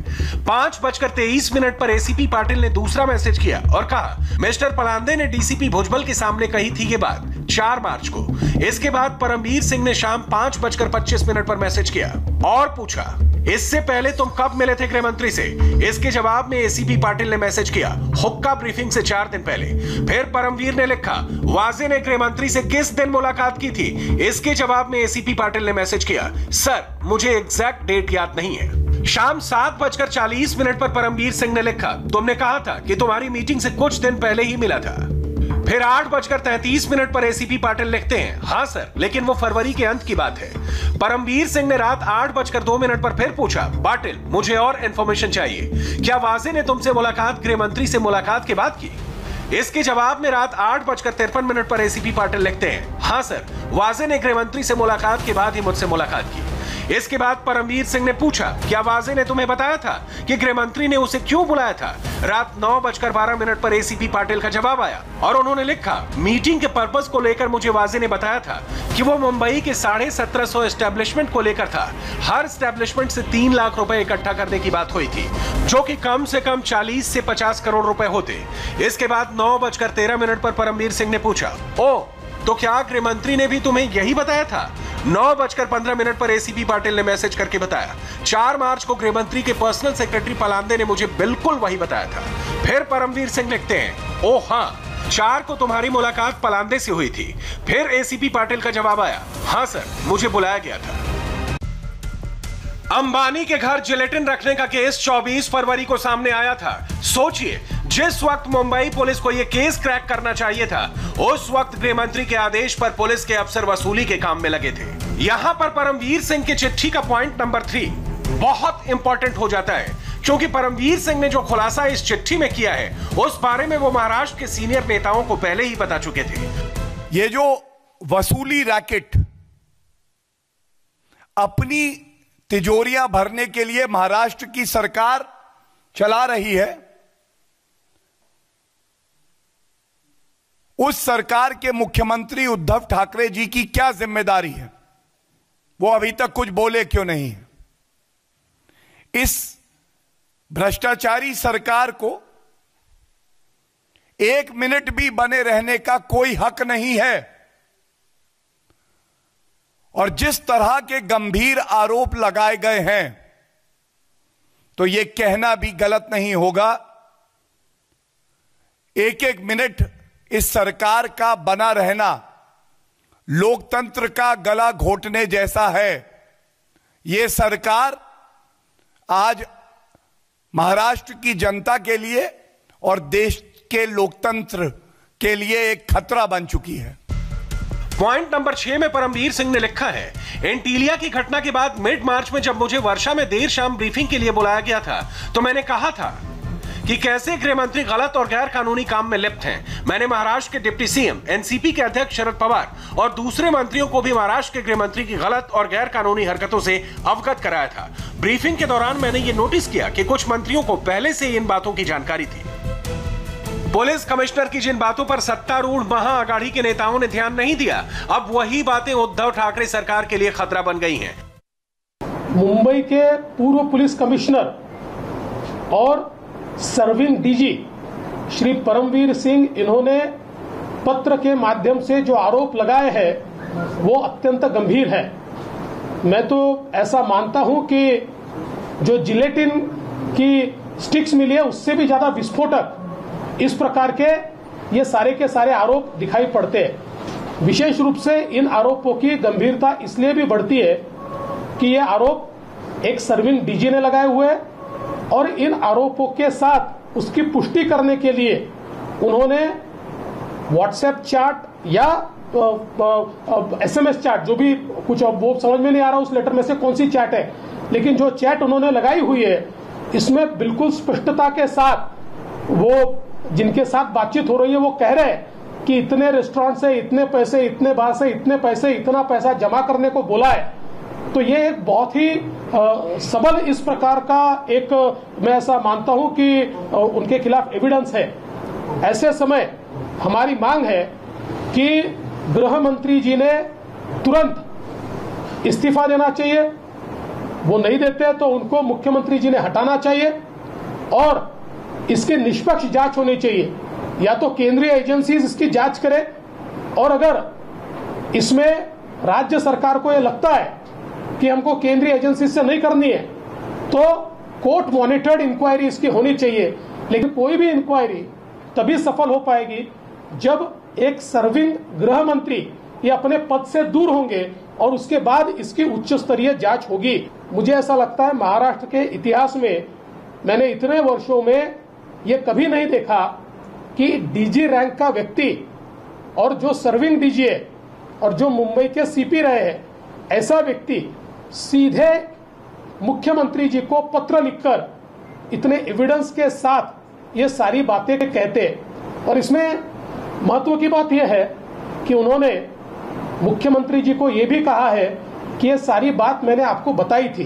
S4: 5:23 पर एसीपी पाटिल ने दूसरा मैसेज किया और कहा, मिस्टर पलांदे ने डीसीपी भुजबल के सामने कही थी ये बात 4 मार्च को। इसके बाद परमवीर सिंह ने शाम 5:25 पर मैसेज किया और पूछा, इससे पहले तुम कब मिले थे गृह मंत्री से। इसके जवाब में एसीपी पाटिल ने मैसेज किया, हुक्का ब्रीफिंग से 4 दिन पहले। फिर परमवीर ने लिखा, वाजे ने गृह मंत्री से किस दिन मुलाकात की थी। इसके जवाब में एसीपी पाटिल ने मैसेज किया, सर मुझे एग्जैक्ट डेट याद नहीं है। शाम 7:40 पर परमवीर सिंह ने लिखा, तुमने कहा था कि तुम्हारी मीटिंग से कुछ दिन पहले ही मिला था। फिर 8:33 पर एसीपी पाटिल लिखते हैं, हाँ सर, लेकिन वो फरवरी के अंत की बात है। परमवीर सिंह ने रात 8:02 पर फिर पूछा, पाटिल मुझे और इंफॉर्मेशन चाहिए, क्या वाजे ने तुमसे मुलाकात गृह मंत्री से मुलाकात के बाद की। इसके जवाब में रात 8:53 पर एसीपी पाटिल लिखते हैं, हाँ सर, वाजे ने गृह मंत्री से मुलाकात के बाद ही मुझसे मुलाकात की। इसके बाद परमवीर सिंह ने पूछा, क्या वाजे ने तुम्हें बताया था कि गृह मंत्री ने उसे क्यों बुलाया था? रात 9:12 पर एसीपी पाटिल का जवाब आया और उन्होंने लिखा, मीटिंग के पर्पस को लेकर मुझे वाजे ने बताया था कि वो मुंबई के 1750 एस्टेब्लिशमेंट को लेकर था। हर एस्टेब्लिशमेंट से 3 लाख रुपए इकट्ठा करने की बात हुई थी, जो कि कम से कम 40 से 50 करोड़ रुपए होते। इसके बाद 9:13 पर परमवीर सिंह ने पूछा, ओ तो क्या गृह मंत्री ने भी तुम्हें यही बताया था? 9:15 पर एसीपी पाटिल ने मैसेज करके बताया, 4 मार्च को गृह मंत्री के पर्सनल सेक्रेटरी पलांदे ने मुझे बिल्कुल वही बताया था। फिर परमवीर सिंह लिखते हैं, ओ हाँ, 4 को तुम्हारी मुलाकात पलांदे से हुई थी। फिर एसीपी पाटिल का जवाब आया, हाँ सर, मुझे बुलाया गया था। अंबानी के घर जिलेटिन रखने का केस 24 फरवरी को सामने आया था। सोचिए, जिस वक्त मुंबई पुलिस को यह केस क्रैक करना चाहिए था, उस वक्त गृह मंत्री के आदेश पर पुलिस के अफसर वसूली के काम में लगे थे। यहां पर परमवीर सिंह की चिट्ठी का पॉइंट नंबर 3 बहुत इंपॉर्टेंट हो जाता है, क्योंकि परमवीर सिंह ने जो खुलासा इस चिट्ठी में किया है, उस बारे में वो महाराष्ट्र के सीनियर नेताओं को पहले ही बता चुके थे।
S5: ये जो वसूली रैकेट अपनी तिजोरियां भरने के लिए महाराष्ट्र की सरकार चला रही है, उस सरकार के मुख्यमंत्री उद्धव ठाकरे जी की क्या जिम्मेदारी है? वो अभी तक कुछ बोले क्यों नहीं है? इस भ्रष्टाचारी सरकार को 1 मिनट भी बने रहने का कोई हक नहीं है। और जिस तरह के गंभीर आरोप लगाए गए हैं, तो यह कहना भी गलत नहीं होगा, 1-1 मिनट इस सरकार का बना रहना लोकतंत्र का गला घोटने जैसा है। यह सरकार आज महाराष्ट्र की जनता के लिए और देश के लोकतंत्र के लिए एक खतरा बन चुकी है।
S4: पॉइंट नंबर 6 में परमवीर सिंह ने लिखा है, एंटीलिया की घटना के बाद मिड मार्च में जब मुझे वर्षा में देर शाम ब्रीफिंग के लिए बुलाया गया था, तो मैंने कहा था कि कैसे गृह मंत्री गलत और गैर कानूनी काम में लिप्त हैं। मैंने महाराष्ट्र के डिप्टी सीएम, एनसीपी के अध्यक्ष शरद पवार और दूसरे मंत्रियों को भी महाराष्ट्र के गृह मंत्री की गलत और गैर कानूनी हरकतों से अवगत कराया था। ब्रीफिंग के दौरान मैंने ये नोटिस किया कि कुछ मंत्रियों को पहले से इन बातों की जानकारी थी। पुलिस कमिश्नर की जिन बातों पर सत्तारूढ़ महाअघाड़ी के नेताओं ने ध्यान नहीं दिया, अब वही बातें उद्धव ठाकरे सरकार के लिए खतरा बन गई हैं।
S6: मुंबई के पूर्व पुलिस कमिश्नर और सर्विंग डीजी श्री परमवीर सिंह, इन्होंने पत्र के माध्यम से जो आरोप लगाए हैं वो अत्यंत गंभीर है। मैं तो ऐसा मानता हूं कि जो जिलेटिन की स्टिक्स मिली है उससे भी ज्यादा विस्फोटक इस प्रकार के ये सारे के सारे आरोप दिखाई पड़ते हैं। विशेष रूप से इन आरोपों की गंभीरता इसलिए भी बढ़ती है कि ये आरोप एक सर्विंग डीजी ने लगाए हुए हैं और इन आरोपों के साथ उसकी पुष्टि करने के लिए उन्होंने व्हाट्सएप चैट या एसएमएस चैट, जो भी कुछ वो समझ में नहीं आ रहा उस लेटर में से कौन सी चैट है, लेकिन जो चैट उन्होंने लगाई हुई है इसमें बिल्कुल स्पष्टता के साथ वो जिनके साथ बातचीत हो रही है वो कह रहे हैं कि इतने रेस्टोरेंट से इतने पैसे, इतने बार से इतने पैसे, इतना पैसा जमा करने को बोला है। तो ये एक बहुत ही सबल इस प्रकार का एक, मैं ऐसा मानता हूं कि उनके खिलाफ एविडेंस है। ऐसे समय हमारी मांग है कि गृह मंत्री जी ने तुरंत इस्तीफा देना चाहिए। वो नहीं देते तो उनको मुख्यमंत्री जी ने हटाना चाहिए और इसकी निष्पक्ष जांच होनी चाहिए। या तो केंद्रीय एजेंसीज इसकी जांच करे और अगर इसमें राज्य सरकार को यह लगता है कि हमको केंद्रीय एजेंसी से नहीं करनी है तो कोर्ट मॉनिटर्ड इंक्वायरी इसकी होनी चाहिए। लेकिन कोई भी इंक्वायरी तभी सफल हो पाएगी जब एक सर्विंग गृह मंत्री ये अपने पद से दूर होंगे और उसके बाद इसकी उच्च स्तरीय जांच होगी। मुझे ऐसा लगता है महाराष्ट्र के इतिहास में मैंने इतने वर्षों में ये कभी नहीं देखा कि डीजी रैंक का व्यक्ति और जो सर्विंग डीजी है और जो मुंबई के सीपी रहे हैं, ऐसा व्यक्ति सीधे मुख्यमंत्री जी को पत्र लिखकर इतने एविडेंस के साथ ये सारी बातें कहते। और इसमें महत्व की बात यह है कि उन्होंने मुख्यमंत्री जी को यह भी कहा है कि ये सारी बात मैंने आपको बताई थी,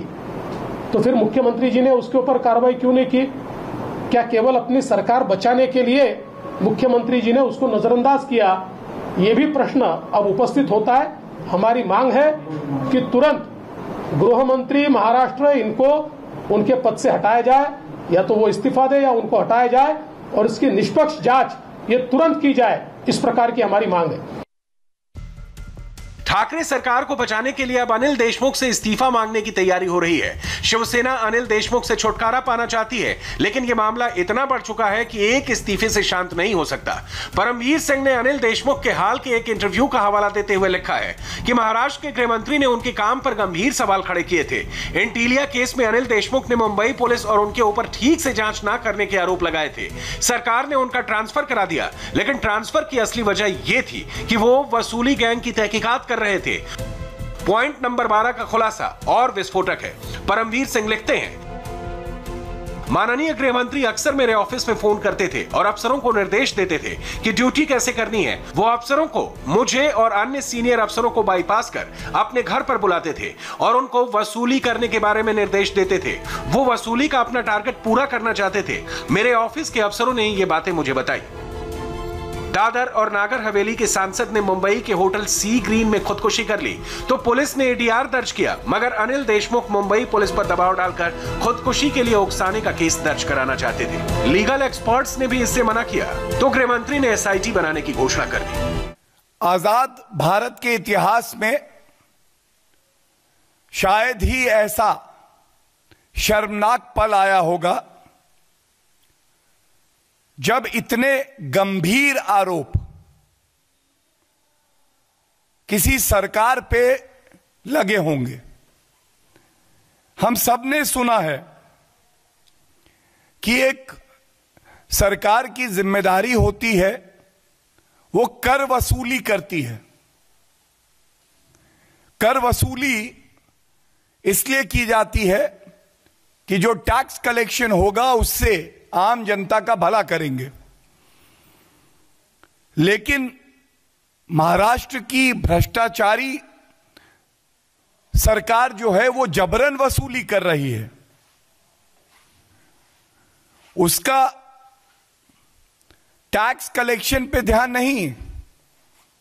S6: तो फिर मुख्यमंत्री जी ने उसके ऊपर कार्रवाई क्यों नहीं की? क्या केवल अपनी सरकार बचाने के लिए मुख्यमंत्री जी ने उसको नजरअंदाज किया? ये भी प्रश्न अब उपस्थित होता है। हमारी मांग है कि तुरंत गृह मंत्री महाराष्ट्र इनको उनके पद से हटाया जाए, या तो वो इस्तीफा दे या उनको हटाया जाए, और इसकी निष्पक्ष जांच ये तुरंत की जाए, इस प्रकार की हमारी मांग है।
S4: ठाकरे सरकार को बचाने के लिए अब अनिल देशमुख से इस्तीफा मांगने की तैयारी हो रही है। शिवसेना अनिल देशमुख से छुटकारा पाना चाहती है, लेकिन यह मामला इतना बढ़ चुका है कि एक इस्तीफे से शांत नहीं हो सकता। परमवीर सिंह ने अनिल देशमुख के हाल के एक इंटरव्यू का हवाला देते हुए लिखा है कि महाराष्ट्र के गृह मंत्री ने उनके काम पर गंभीर सवाल खड़े किए थे। इंटीलिया केस में अनिल देशमुख ने मुंबई पुलिस और उनके ऊपर ठीक से जांच न करने के आरोप लगाए थे। सरकार ने उनका ट्रांसफर करा दिया, लेकिन ट्रांसफर की असली वजह यह थी कि वो वसूली गैंग की तहकीकात कर रहे थे। पॉइंट नंबर 12 का खुलासा और विस्फोटक है। परमवीर सिंह लिखते हैं, माननीय गृह मंत्री अक्सर मेरे ऑफिस में फोन करते थे और अफसरों को निर्देश देते थे कि ड्यूटी कैसे करनी है। वो अफसरों को, मुझे और अन्य सीनियर अफसरों को बाईपास कर अपने घर पर बुलाते थे और उनको वसूली करने के बारे में निर्देश देते थे। वो वसूली का अपना टारगेट पूरा करना चाहते थे। मेरे ऑफिस के अफसरों ने ये बातें मुझे बताई। दादर और नागर हवेली के सांसद ने मुंबई के होटल सी ग्रीन में खुदकुशी कर ली तो पुलिस ने एडीआर दर्ज किया, मगर अनिल देशमुख मुंबई पुलिस पर दबाव डालकर खुदकुशी के लिए उकसाने का केस दर्ज कराना चाहते थे। लीगल एक्सपर्ट्स ने भी इससे मना किया तो गृह मंत्री ने एसआईटी बनाने की घोषणा कर दी।
S5: आजाद भारत के इतिहास में शायद ही ऐसा शर्मनाक पल आया होगा जब इतने गंभीर आरोप किसी सरकार पे लगे होंगे। हम सब ने सुना है कि एक सरकार की जिम्मेदारी होती है, वो कर वसूली करती है। कर वसूली इसलिए की जाती है कि जो टैक्स कलेक्शन होगा उससे आम जनता का भला करेंगे। लेकिन महाराष्ट्र की भ्रष्टाचारी सरकार जो है वो जबरन वसूली कर रही है। उसका टैक्स कलेक्शन पे ध्यान नहीं,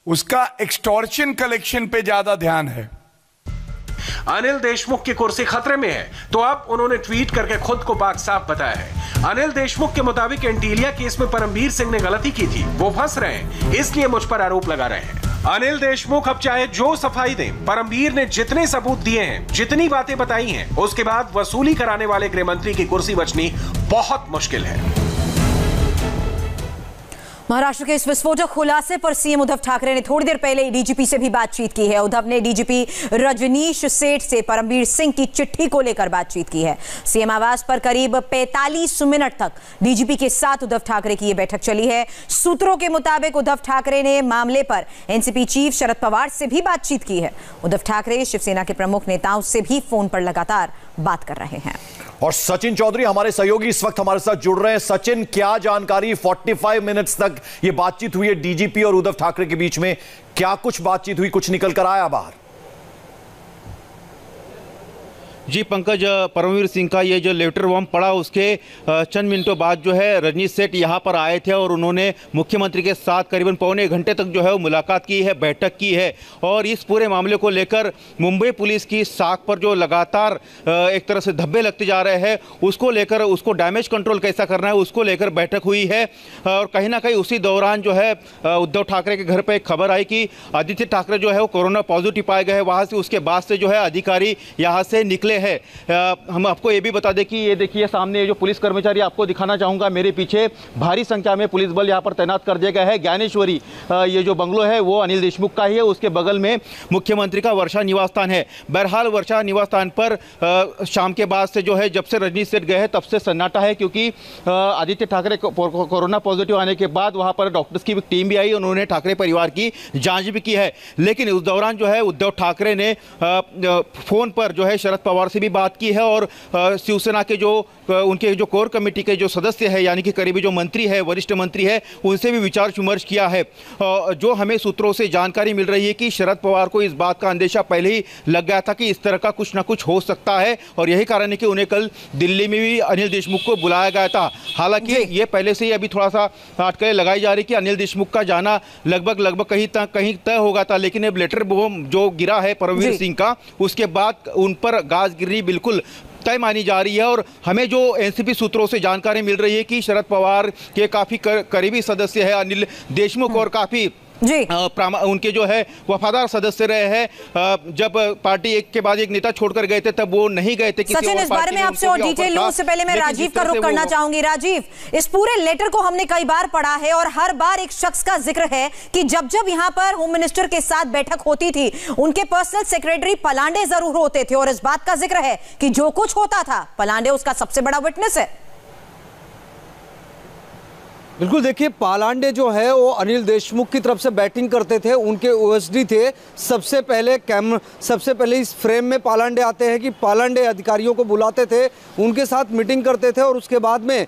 S5: उसका एक्सटॉर्शन कलेक्शन पे ज्यादा ध्यान है।
S4: अनिल देशमुख की कुर्सी खतरे में है तो अब उन्होंने ट्वीट करके खुद को पाक साफ बताया है। अनिल देशमुख के मुताबिक एंटीलिया केस में परमवीर सिंह ने गलती की थी, वो फंस रहे हैं, इसलिए मुझ पर आरोप लगा रहे हैं। अनिल देशमुख अब चाहे जो सफाई दें, परमवीर ने जितने सबूत दिए हैं, जितनी बातें बताई हैं, उसके बाद वसूली कराने वाले गृह मंत्री की कुर्सी बचनी बहुत मुश्किल है।
S3: महाराष्ट्र के इस विस्फोटक खुलासे पर सीएम उद्धव ठाकरे ने थोड़ी देर पहले डीजीपी से भी बातचीत की है। उद्धव ने डीजीपी रजनीश सेठ से परमवीर सिंह की चिट्ठी को लेकर बातचीत की है। सीएम आवास पर करीब 45 मिनट तक डीजीपी के साथ उद्धव ठाकरे की यह बैठक चली है। सूत्रों के मुताबिक उद्धव ठाकरे ने मामले पर एनसीपी चीफ शरद पवार से भी बातचीत की है। उद्धव ठाकरे शिवसेना के प्रमुख नेताओं से भी फोन पर लगातार बात कर रहे हैं।
S2: और सचिन चौधरी हमारे सहयोगी इस वक्त हमारे साथ जुड़ रहे हैं। सचिन, क्या जानकारी? 45 मिनट्स तक ये बातचीत हुई है डीजीपी और उद्धव ठाकरे के बीच में, क्या कुछ बातचीत हुई, कुछ निकल कर आया बाहर?
S7: जी पंकज, परमवीर सिंह का ये जो लेटर वॉर्म पड़ा उसके चंद मिनटों बाद जो है रजनीश सेठ यहाँ पर आए थे और उन्होंने मुख्यमंत्री के साथ करीबन पौने घंटे तक जो है वो मुलाकात की है, बैठक की है। और इस पूरे मामले को लेकर मुंबई पुलिस की साख पर जो लगातार एक तरह से धब्बे लगते जा रहे हैं, उसको लेकर, उसको डैमेज कंट्रोल कैसा करना है उसको लेकर बैठक हुई है। और कहीं ना कहीं उसी दौरान जो है उद्धव ठाकरे के घर पर एक खबर आई कि आदित्य ठाकरे जो है वो कोरोना पॉजिटिव पाए गए। वहाँ से उसके बाद से जो है अधिकारी यहाँ से निकले है। हम आपको ये भी बता दें कि ये देखिए सामने जो पुलिस कर्मचारी आपको दिखाना चाहूँगा, मेरे पीछे भारी संख्या में पुलिस बल यहाँ पर तैनात कर दिया गया है। ज्ञानेश्वरी ये जो बंगलो है वो अनिल देशमुख का ही है, उसके बगल में मुख्यमंत्री का वर्षा निवास स्थान है। बहरहाल वर्षा निवास स्थान पर शाम के बाद से जो है, जब से रजनीश सेठ गए हैं तब से सन्नाटा है, क्योंकि आदित्य ठाकरे कोरोना पॉजिटिव आने के बाद वहाँ पर डॉक्टर्स की टीम भी आई, उन्होंने ठाकरे परिवार की जाँच भी की है। लेकिन उस दौरान जो है उद्धव ठाकरे ने फ़ोन पर जो है शरद पवार पवार से भी बात की है और शिवसेना के जो उनके जो कोर कमेटी के जो सदस्य है यानी कि करीबी जो मंत्री है, वरिष्ठ मंत्री है, उनसे भी विचार विमर्श किया है। जो हमें सूत्रों से जानकारी मिल रही है कि शरद पवार को इस बात का अंदेशा पहले ही लग गया था कि इस तरह का कुछ ना कुछ हो सकता है और यही कारण है कि उन्हें कल दिल्ली में भी अनिल देशमुख को बुलाया गया था। हालांकि ये पहले से ही अभी थोड़ा सा अटकलें लगाई जा रही कि अनिल देशमुख का जाना लगभग कहीं तय होगा था, लेकिन अब लेटर बॉम्ब जो गिरा है परमवीर सिंह का, उसके बाद उन पर गाज गिरनी बिल्कुल तय मानी जा रही है। और हमें जो एनसीपी सूत्रों से जानकारी मिल रही है कि शरद पवार के काफी करीबी सदस्य है अनिल देशमुख और काफी उनके जो है वफादार सदस्य रहे हैं। जब पार्टी एक के बाद एक नेता छोड़कर गए थे तब वो नहीं गए थे।
S3: सचिन, इस बारे में आपसे और डिटेल लूं उससे पहले मैं राजीव का रुख करना चाहूंगी। राजीव, इस पूरे लेटर को हमने कई बार पढ़ा है और हर बार एक शख्स का जिक्र है कि जब जब यहां पर होम मिनिस्टर के साथ बैठक होती थी उनके पर्सनल सेक्रेटरी पलांडे जरूर होते थे और इस बात का जिक्र है कि जो कुछ होता था पलांडे उसका सबसे बड़ा विटनेस है।
S8: बिल्कुल, देखिए पालांडे जो है वो अनिल देशमुख की तरफ से बैटिंग करते थे, उनके ओएसडी थे। सबसे पहले इस फ्रेम में पालांडे आते हैं कि पालांडे अधिकारियों को बुलाते थे, उनके साथ मीटिंग करते थे और उसके बाद में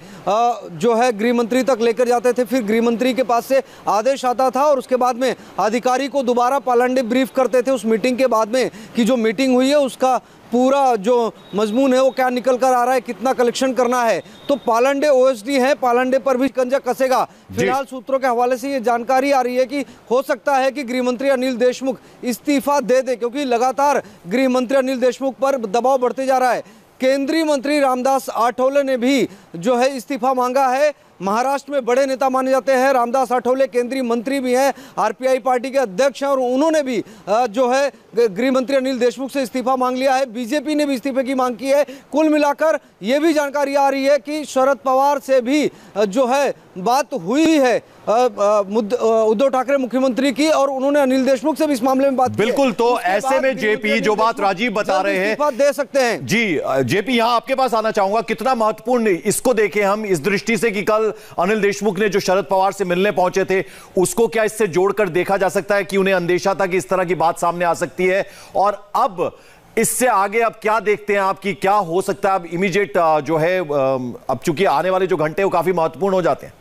S8: जो है गृह मंत्री तक लेकर जाते थे। फिर गृह मंत्री के पास से आदेश आता था और उसके बाद में अधिकारी को दोबारा पालांडे ब्रीफ करते थे उस मीटिंग के बाद में कि जो मीटिंग हुई है उसका पूरा जो मजमून है वो क्या निकल कर आ रहा है, कितना कलेक्शन करना है। तो पालांडे ओएसडी है, पालांडे पर भी शिकंजा कसेगा। फिलहाल सूत्रों के हवाले से ये जानकारी आ रही है कि हो सकता है कि गृह मंत्री अनिल देशमुख इस्तीफा दे दे, क्योंकि लगातार गृह मंत्री अनिल देशमुख पर दबाव बढ़ते जा रहा है। केंद्रीय मंत्री रामदास आठवले ने भी जो है इस्तीफा मांगा है। महाराष्ट्र में बड़े नेता माने जाते हैं रामदास आठवले, केंद्रीय मंत्री भी हैं, आरपीआई पार्टी के अध्यक्ष हैं और उन्होंने भी जो है गृह मंत्री अनिल देशमुख से इस्तीफा मांग लिया है। बीजेपी ने भी इस्तीफे की मांग की है। कुल मिलाकर ये भी जानकारी आ रही है कि शरद पवार से भी जो है बात हुई है उद्धव ठाकरे मुख्यमंत्री की और उन्होंने अनिल देशमुख से भी इस मामले में बात की।
S2: बिल्कुल, तो ऐसे में जेपी जो बात राजीव बता रहे हैं
S8: दे सकते हैं।
S2: जी जेपी, यहां आपके पास आना चाहूंगा, कितना महत्वपूर्ण इसको देखें हम इस दृष्टि से कि कल अनिल देशमुख ने जो शरद पवार से मिलने पहुंचे थे उसको क्या इससे जोड़कर देखा जा सकता है कि उन्हें अंदेशा था कि इस तरह की बात सामने आ सकती है, और अब इससे आगे अब क्या देखते हैं आपकी, क्या हो सकता है अब इमीडिएट जो है अब चूंकि आने वाले जो घंटे वो काफी महत्वपूर्ण हो जाते हैं।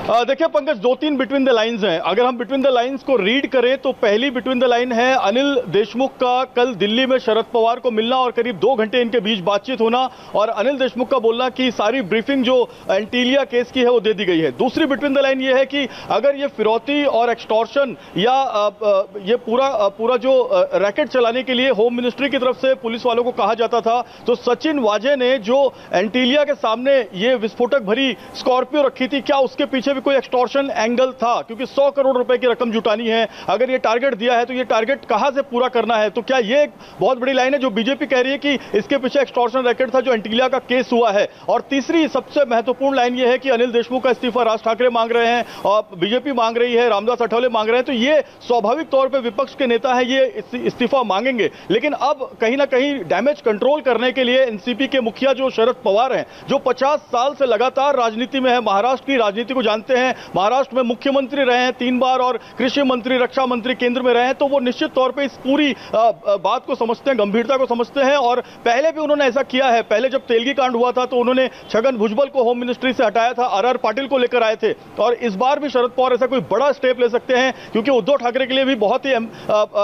S9: देखिए पंकज, दो तीन बिटवीन द लाइंस हैं। अगर हम बिटवीन द लाइंस को रीड करें तो पहली बिटवीन द लाइन है अनिल देशमुख का कल दिल्ली में शरद पवार को मिलना और करीब 2 घंटे इनके बीच बातचीत होना और अनिल देशमुख का बोलना कि सारी ब्रीफिंग जो एंटीलिया केस की है वो दे दी गई है। दूसरी बिटवीन द लाइन ये है कि अगर ये फिरौती और एक्सटॉर्शन या ये पूरा जो रैकेट चलाने के लिए होम मिनिस्ट्री की तरफ से पुलिस वालों को कहा जाता था, तो सचिन वाजे ने जो एंटीलिया के सामने ये विस्फोटक भरी स्कॉर्पियो रखी थी, क्या उसके पीछे भी कोई एक्सटॉर्शन एंगल था? क्योंकि 100 करोड़ रुपए की रकम जुटानी है, अगर ये टारगेट दिया है तो ये टारगेट कहां से पूरा करना है? तो क्या ये एक बहुत बड़ी लाइन है जो बीजेपी कह रही है कि इसके पीछे एक्सटॉर्शन रैकेट था जो एंटीलिया का केस हुआ है। और तीसरी सबसे महत्वपूर्ण लाइन ये है कि अनिल देशमुख का इस्तीफा राज ठाकरे मांग रहे हैं और बीजेपी मांग रही है, रामदास आठवले मांग रहे हैं। तो ये स्वाभाविक तौर पर विपक्ष के नेता है ये इस्तीफा मांगेंगे, लेकिन अब कहीं ना कहीं डैमेज कंट्रोल करने के लिए एनसीपी के मुखिया जो शरद पवार हैं, जो 50 साल से लगातार राजनीति में है, महाराष्ट्र की राजनीति को जानते हैं, महाराष्ट्र में मुख्यमंत्री रहे हैं 3 बार और कृषि मंत्री, रक्षा मंत्री केंद्र में रहे हैं, तो वो निश्चित तौर पे इस पूरी बात को समझते हैं, गंभीरता को समझते हैं। और पहले भी उन्होंने ऐसा किया है। पहले जब तेलगी कांड हुआ था तो उन्होंने छगन भुजबल को होम मिनिस्ट्री से हटाया था, आर पाटिल को लेकर आए थे। और इस बार भी शरद पवार ऐसा कोई बड़ा स्टेप ले सकते हैं क्योंकि उद्धव ठाकरे के लिए भी बहुत ही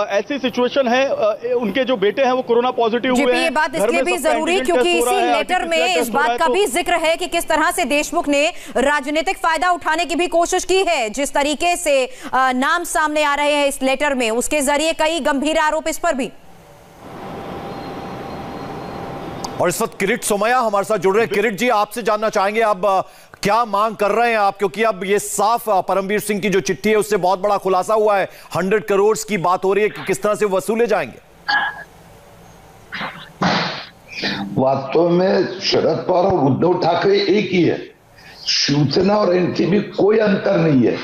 S9: ऐसी सिचुएशन है, उनके जो बेटे हैं वो कोरोना पॉजिटिव हुए हैं।
S3: ये बात इसलिए भी जरूरी क्योंकि इसी लेटर में इस बात का भी जिक्र है कि किस तरह से देशमुख ने राजनीतिक फायदा उठाने की भी कोशिश की है। जिस तरीके से नाम सामने आ रहे हैं इस लेटर में, उसके जरिए कई गंभीर आरोप इस पर भी।
S2: और इस वक्त किरीट सोमैया हमारे साथ जुड़ रहे हैं। किरीट जी, आपसे जानना चाहेंगे अब क्या मांग कर रहे हैं आप, क्योंकि अब ये साफ परमवीर सिंह की जो चिट्ठी है उससे बहुत बड़ा खुलासा हुआ है, 100 करोड़ की बात हो रही है कि किस तरह से वसूले जाएंगे।
S10: वास्तव में शरद पवार और उद्धव ठाकरे एक ही है, शिवसेना और एनसीपी कोई अंतर नहीं है।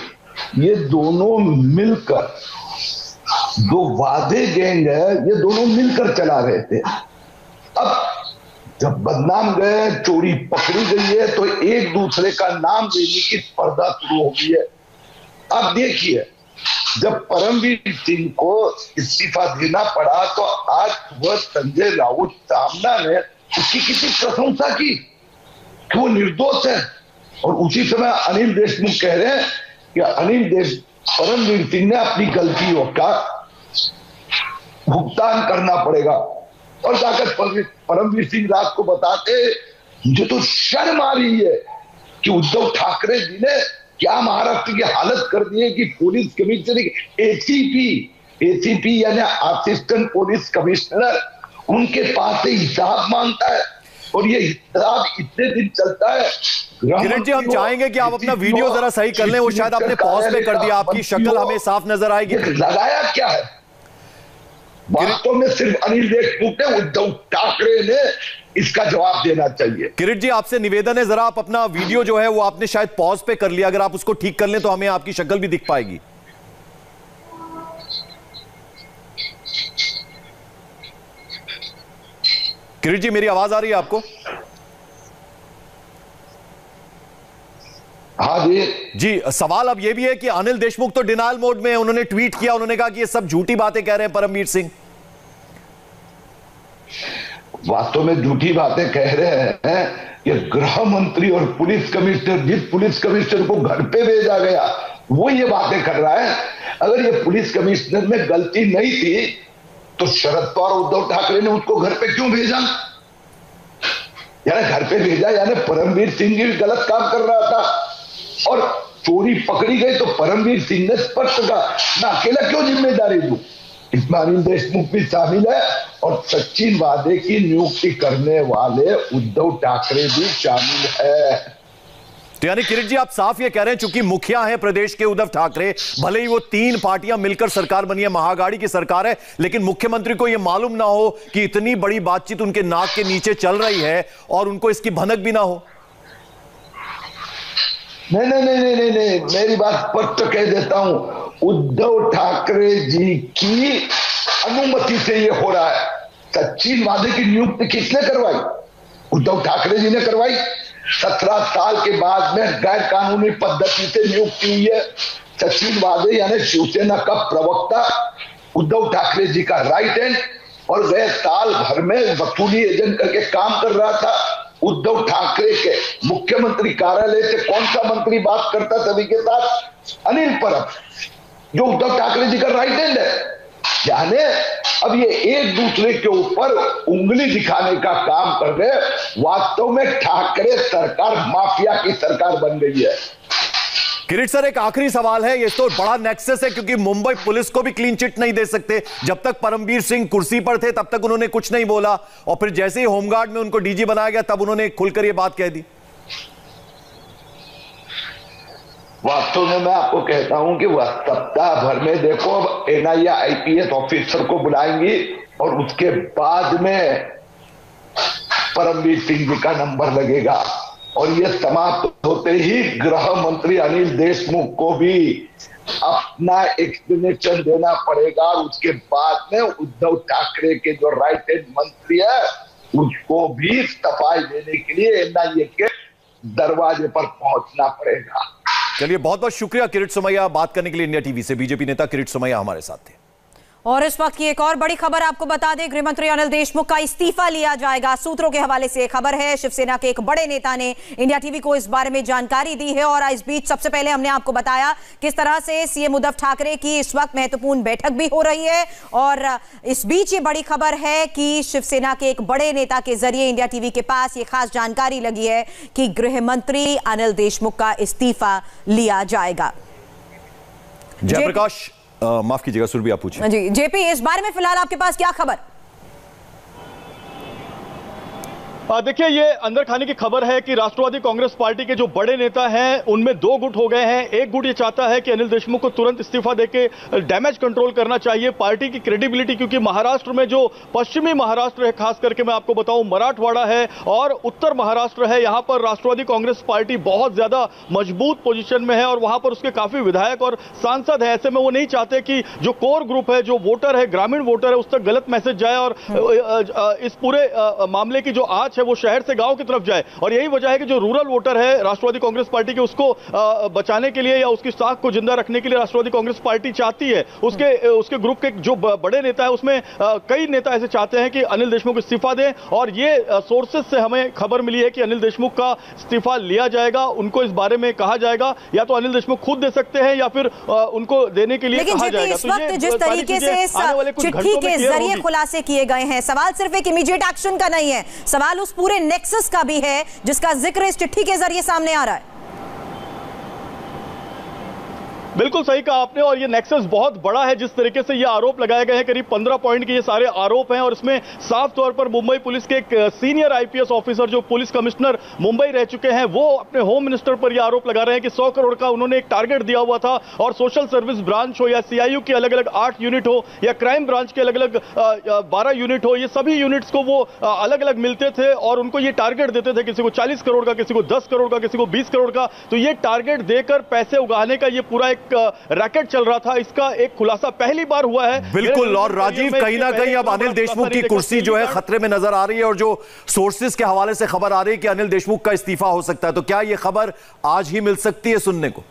S10: ये दोनों मिलकर दो वादे गैंग है, ये दोनों मिलकर चला रहे थे। अब जब बदनाम गए, चोरी पकड़ी गई है, तो एक दूसरे का नाम लेने की स्पर्धा शुरू हो गई है। अब देखिए जब परमवीर सिंह को इस्तीफा देना पड़ा तो आज वह संजय राउत सामना ने उसकी किसी प्रशंसा की कि वो निर्दोष है, और उसी समय अनिल देशमुख कह रहे हैं कि परमवीर सिंह ने अपनी गलतियों का भुगतान करना पड़ेगा। और जाकर परमवीर सिंह रात को बताते, मुझे तो शर्म आ रही है कि उद्धव ठाकरे जी ने क्या महाराष्ट्र की हालत कर दी है कि पुलिस कमिश्नर एसीपी यानी असिस्टेंट पुलिस कमिश्नर उनके पास से हिसाब मांगता है, और ये हिसाब इतने दिन चलता है।
S2: किरण जी, हम चाहेंगे कि आप अपना वीडियो जरा सही कर लें, वो शायद आपने पॉज पे कर दिया, आपकी शक्ल हमें साफ नजर आएगी।
S10: लगाया क्या है वास्तव में? सिर्फ अनिल देशमुख ने, उद्धव ठाकरे ने इसका जवाब देना चाहिए।
S2: किरण जी, आपसे निवेदन है, जरा आप अपना वीडियो जो है वो आपने शायद पॉज पे कर लिया, अगर आप उसको ठीक कर लें तो हमें आपकी शक्ल भी दिख पाएगी। किरण जी, मेरी आवाज आ रही है आपको?
S10: हाँ
S2: जी, सवाल अब यह भी है कि अनिल देशमुख तो डिनायल मोड में है, उन्होंने ट्वीट किया, उन्होंने कहा कि ये सब झूठी बातें कह रहे हैं परमवीर सिंह।
S10: वास्तव में झूठी बातें कह रहे हैं कि गृह मंत्री और पुलिस कमिश्नर, जिस पुलिस कमिश्नर को घर पे भेजा गया वो ये बातें कर रहा है। अगर ये पुलिस कमिश्नर में गलती नहीं थी तो शरद पवार और उद्धव ठाकरे ने उसको घर पे क्यों भेजा? यानी घर पे भेजा यानी परमवीर सिंह भी गलत काम कर रहा था, और चोरी पकड़ी गई तो परमवीर सिंह ने स्पष्ट कहा मैं अकेला क्यों जिम्मेदारी दूं। इसमें अनिल देशमुख भी शामिल है और सचिन वाजे की नियुक्ति करने वाले उद्धव ठाकरे भी शामिल है।
S2: तो यानी किरण जी, आप साफ ये कह रहे हैं चूंकि मुखिया हैं प्रदेश के उद्धव ठाकरे, भले ही वो 3 पार्टियां मिलकर सरकार बनी है, महागाड़ी की सरकार है, लेकिन मुख्यमंत्री को यह मालूम ना हो कि इतनी बड़ी बातचीत उनके नाक के नीचे चल रही है और उनको इसकी भनक भी ना हो।
S10: नहीं, मेरी बात स्पष्ट कह देता हूं, उद्धव ठाकरे जी की अनुमति से ये हो रहा है। सचिन वाजे की नियुक्ति किसने करवाई? उद्धव ठाकरे जी ने करवाई। 17 साल के बाद में गैर कानूनी पद्धति से नियुक्ति हुई है। सचिन वाजे यानी शिवसेना का प्रवक्ता, उद्धव ठाकरे जी का राइट हैंड, और वह साल भर में वसूली एजेंट करके काम कर रहा था। उद्धव ठाकरे के मुख्यमंत्री कार्यालय से कौन सा मंत्री बात करता सभी के साथ? अनिल परब, जो उद्धव ठाकरे जी का राइट हैंड है। यानी अब ये एक दूसरे के ऊपर उंगली दिखाने का काम कर रहे। वास्तव में ठाकरे सरकार माफिया की सरकार बन गई है।
S2: किरीट सर, एक आखिरी सवाल है, ये तो बड़ा नेक्सस है क्योंकि मुंबई पुलिस को भी क्लीन चिट नहीं दे सकते। जब तक परमवीर सिंह कुर्सी पर थे तब तक उन्होंने कुछ नहीं बोला, और फिर जैसे ही होमगार्ड में उनको डीजी बनाया गया तब उन्होंने खुलकर ये बात कह दी।
S10: वास्तव में मैं आपको कहता हूं कि वह सप्ताह भर में देखो, अब एनआईए आईपीएस ऑफिसर को बुलाएंगी और उसके बाद में परमवीर सिंह जी का नंबर लगेगा, और यह समाप्त होते ही गृह मंत्री अनिल देशमुख को भी अपना एक्सप्लेनेशन देना पड़ेगा, और उसके बाद में उद्धव ठाकरे के जो राइट हैंड मंत्री है उसको भी सफाई देने के लिए एनआईए के दरवाजे पर पहुंचना पड़ेगा।
S2: चलिए, बहुत बहुत शुक्रिया किरीट सोमैया बात करने के लिए इंडिया टीवी से। बीजेपी नेता किरीट सोमैया हमारे साथ थे।
S3: और इस वक्त की एक और बड़ी खबर आपको बता दें, गृहमंत्री अनिल देशमुख का इस्तीफा लिया जाएगा। सूत्रों के हवाले से खबर है, शिवसेना के एक बड़े नेता ने इंडिया टीवी को इस बारे में जानकारी दी है। और इस बीच सबसे पहले हमने आपको बताया किस तरह से सीएम उद्धव ठाकरे की इस वक्त महत्वपूर्ण बैठक भी हो रही है। और इस बीच ये बड़ी खबर है कि शिवसेना के एक बड़े नेता के जरिए इंडिया टीवी के पास ये खास जानकारी लगी है कि गृहमंत्री अनिल देशमुख का इस्तीफा लिया जाएगा।
S2: जयप्रकाश, माफ कीजिएगा सुरभि, आप पूछिए।
S3: जी जेपी, इस बारे में फिलहाल आपके पास क्या खबर?
S9: देखिए, ये अंदर खाने की खबर है कि राष्ट्रवादी कांग्रेस पार्टी के जो बड़े नेता हैं उनमें 2 गुट हो गए हैं। एक गुट ये चाहता है कि अनिल देशमुख को तुरंत इस्तीफा देके डैमेज कंट्रोल करना चाहिए पार्टी की क्रेडिबिलिटी, क्योंकि महाराष्ट्र में जो पश्चिमी महाराष्ट्र है, खास करके मैं आपको बताऊं मराठवाड़ा है और उत्तर महाराष्ट्र है, यहां पर राष्ट्रवादी कांग्रेस पार्टी बहुत ज्यादा मजबूत पोजीशन में है और वहां पर उसके काफी विधायक और सांसद है। ऐसे में वो नहीं चाहते कि जो कोर ग्रुप है, जो वोटर है, ग्रामीण वोटर है, उस तक गलत मैसेज जाए और इस पूरे मामले की जो आज मार्च है वो शहर से गांव की तरफ जाए। और यही वजह है कि जो रूरल वोटर है राष्ट्रवादी कांग्रेस पार्टी के, उसको बचाने के लिए या उसकी साख को जिंदा रखने के लिए राष्ट्रवादी कांग्रेस पार्टी चाहती है। उसके ग्रुप के जो बड़े नेता है उसमें कई नेता ऐसे चाहते हैं कि अनिल देशमुख इस्तीफा दें, और ये सोर्सेस से हमें खबर मिली है कि अनिल देशमुख का इस्तीफा लिया जाएगा, उनको इस बारे में कहा जाएगा, या तो अनिल देशमुख खुद दे सकते हैं या फिर उनको देने के लिए कहा जाएगा।
S3: इस वक्त जिस तरीके से चिट्ठी के जरिए खुलासे किए गए हैं, सवाल सिर्फ एक इमीडिएट एक्शन का नहीं है, सवाल उस पूरे नेक्सस का भी है जिसका जिक्र इस चिट्ठी के जरिए सामने आ रहा है।
S9: बिल्कुल सही कहा आपने, और ये नेक्सस बहुत बड़ा है। जिस तरीके से ये आरोप लगाए गए हैं, करीब 15 पॉइंट के ये सारे आरोप हैं, और इसमें साफ तौर पर मुंबई पुलिस के एक सीनियर आईपीएस ऑफिसर जो पुलिस कमिश्नर मुंबई रह चुके हैं, वो अपने होम मिनिस्टर पर ये आरोप लगा रहे हैं कि 100 करोड़ का उन्होंने एक टारगेट दिया हुआ था, और सोशल सर्विस ब्रांच हो या सीआईयू की अलग अलग 8 यूनिट हो या क्राइम ब्रांच के अलग अलग 12 यूनिट हो, ये सभी यूनिट्स को वो अलग अलग मिलते थे और उनको ये टारगेट देते थे, किसी को 40 करोड़ का, किसी को 10 करोड़ का, किसी को 20 करोड़ का। तो ये टारगेट देकर पैसे उगाने का ये पूरा एक रैकेट चल रहा था। इसका एक खुलासा पहली बार हुआ है।
S2: बिल्कुल, और राजीव कहीं ना कहीं अब अनिल देशमुख की कुर्सी जो है खतरे में नजर आ रही है, और जो सोर्सेस के हवाले से खबर आ रही है कि अनिल देशमुख का इस्तीफा हो सकता है, तो क्या यह खबर आज ही मिल सकती है सुनने को?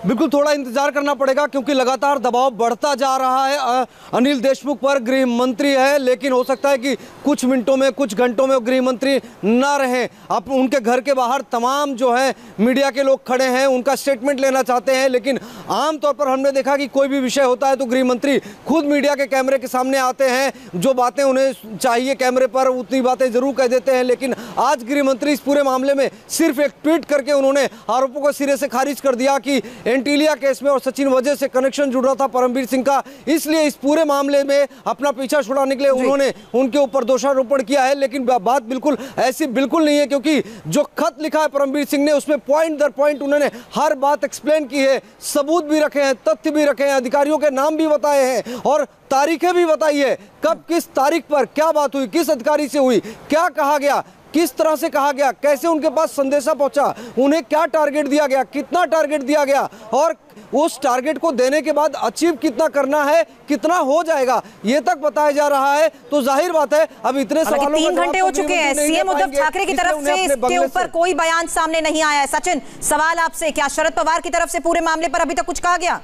S8: बिल्कुल, थोड़ा इंतजार करना पड़ेगा क्योंकि लगातार दबाव बढ़ता जा रहा है अनिल देशमुख पर। गृह मंत्री है, लेकिन हो सकता है कि कुछ मिनटों में, कुछ घंटों में गृह मंत्री ना रहे। अब उनके घर के बाहर तमाम जो है मीडिया के लोग खड़े हैं, उनका स्टेटमेंट लेना चाहते हैं, लेकिन आमतौर पर हमने देखा कि कोई भी विषय होता है तो गृह मंत्री खुद मीडिया के कैमरे के सामने आते हैं, जो बातें उन्हें चाहिए कैमरे पर उतनी बातें जरूर कह देते हैं। लेकिन आज गृह मंत्री इस पूरे मामले में सिर्फ एक ट्वीट करके उन्होंने आरोपों को सिरे से खारिज कर दिया कि एंटीलिया केस में और सचिन वजह से कनेक्शन जुड़ रहा था परमवीर सिंह का, इसलिए इस पूरे मामले में अपना पीछा छुड़ाने के लिए उन्होंने उनके ऊपर दोषारोपण किया है। लेकिन बात बिल्कुल ऐसी बिल्कुल नहीं है, क्योंकि जो खत लिखा है परमवीर सिंह ने उसमें पॉइंट दर पॉइंट उन्होंने हर बात एक्सप्लेन की है, सबूत भी रखे हैं, तथ्य भी रखे हैं, अधिकारियों के नाम भी बताए हैं और तारीखें भी बताई है, कब किस तारीख पर क्या बात हुई, किस अधिकारी से हुई, क्या कहा गया, किस तरह से कहा गया, कैसे उनके पास संदेशा पहुंचा, उन्हें क्या टारगेट दिया गया, कितना टारगेट दिया गया, और उस टारगेट को देने के बाद अचीव कितना करना है, कितना हो जाएगा, ये तक बताया जा रहा है। तो जाहिर बात है अब इतने सवालों
S3: 3 घंटे हो चुके हैं, सीएम उद्धव ठाकरे की तरफ से इसके ऊपर कोई बयान सामने नहीं आया है। सचिन, सवाल आपसे, क्या शरद पवार की तरफ से पूरे मामले पर अभी तक कुछ कहा गया?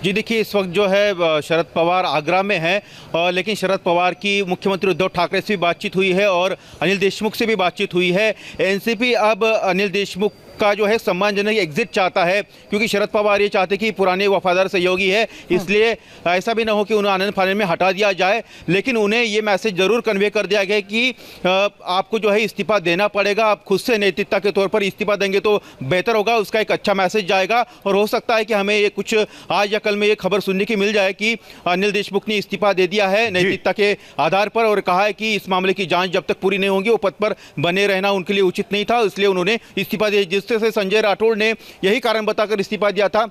S7: जी देखिए, इस वक्त जो है शरद पवार आगरा में हैं, लेकिन शरद पवार की मुख्यमंत्री उद्धव ठाकरे से भी बातचीत हुई है और अनिल देशमुख से भी बातचीत हुई है। एनसीपी अब अनिल देशमुख का जो है सम्मानजनक एग्जिट चाहता है, क्योंकि शरद पवार ये चाहते कि पुराने वफादार सहयोगी है, इसलिए ऐसा भी ना हो कि उन्हें आनंद फानंद में हटा दिया जाए। लेकिन उन्हें ये मैसेज जरूर कन्वे कर दिया गया कि आपको जो है इस्तीफा देना पड़ेगा, आप खुद से नेतृत्व के तौर पर इस्तीफा देंगे तो बेहतर होगा, उसका एक अच्छा मैसेज जाएगा। और हो सकता है कि हमें ये कुछ आज या कल में ये खबर सुनने की मिल जाए कि अनिल देशमुख ने इस्तीफा दे दिया है नेतृत्व के आधार पर, और कहा है कि इस मामले की जाँच जब तक पूरी नहीं होगी वो पद पर बने रहना उनके लिए उचित नहीं था, इसलिए उन्होंने इस्तीफा दिया। जिससे संजय राठौड़ ने यही कारण बताकर इस्तीफा दिया था।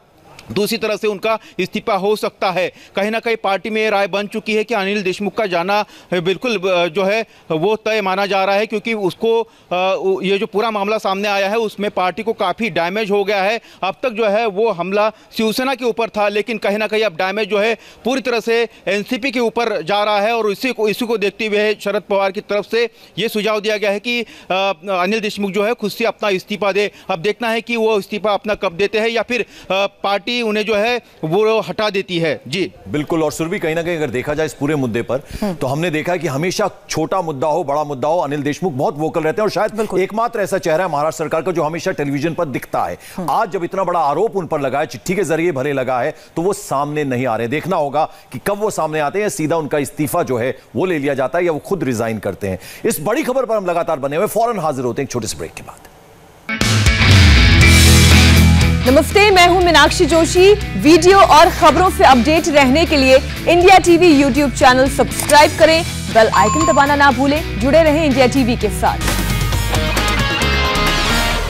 S7: दूसरी तरह से उनका इस्तीफा हो सकता है। कहीं ना कहीं पार्टी में राय बन चुकी है कि अनिल देशमुख का जाना बिल्कुल जो है वो तय माना जा रहा है, क्योंकि उसको ये जो पूरा मामला सामने आया है उसमें पार्टी को काफ़ी डैमेज हो गया है। अब तक जो है वो हमला शिवसेना के ऊपर था, लेकिन कहीं ना कहीं अब डैमेज जो है पूरी तरह से एनसीपी के ऊपर जा रहा है। और इसी को देखते हुए शरद पवार की तरफ से ये सुझाव दिया गया है कि अनिल देशमुख जो है खुद से अपना इस्तीफा दे। अब देखना है कि वो इस्तीफा अपना कब देते हैं या फिर पार्टी उन्हें जो है वो हटा देती है। जी
S2: बिल्कुल, और सुरभि कहीं ना कहीं अगर देखा जाए इस पूरे मुद्दे पर तो हमने देखा है कि हमेशा छोटा मुद्दा हो बड़ा मुद्दा हो, अनिल देशमुख बहुत वोकल रहते हैं, और शायद एकमात्र ऐसा चेहरा है महाराष्ट्र सरकार का जो हमेशा टेलीविजन पर दिखता है। आज जब इतना बड़ा आरोप उन पर लगा है, चिट्ठी के जरिए भले लगा है, तो वो सामने नहीं आ रहे। देखना होगा कि कब वो सामने आते हैं, सीधा उनका इस्तीफा जो है वो ले लिया जाता है या वो खुद रिजाइन करते हैं। इस बड़ी खबर पर हम लगातार बने हुए, फौरन हाजिर होते हैं एक छोटे से ब्रेक के बाद।
S1: नमस्ते, मैं हूं मीनाक्षी जोशी। वीडियो और खबरों से अपडेट रहने के लिए India TV YouTube channel subscribe करें, बेल आइकन दबाना ना भूलें। जुड़े रहें इंडिया टीवी के साथ।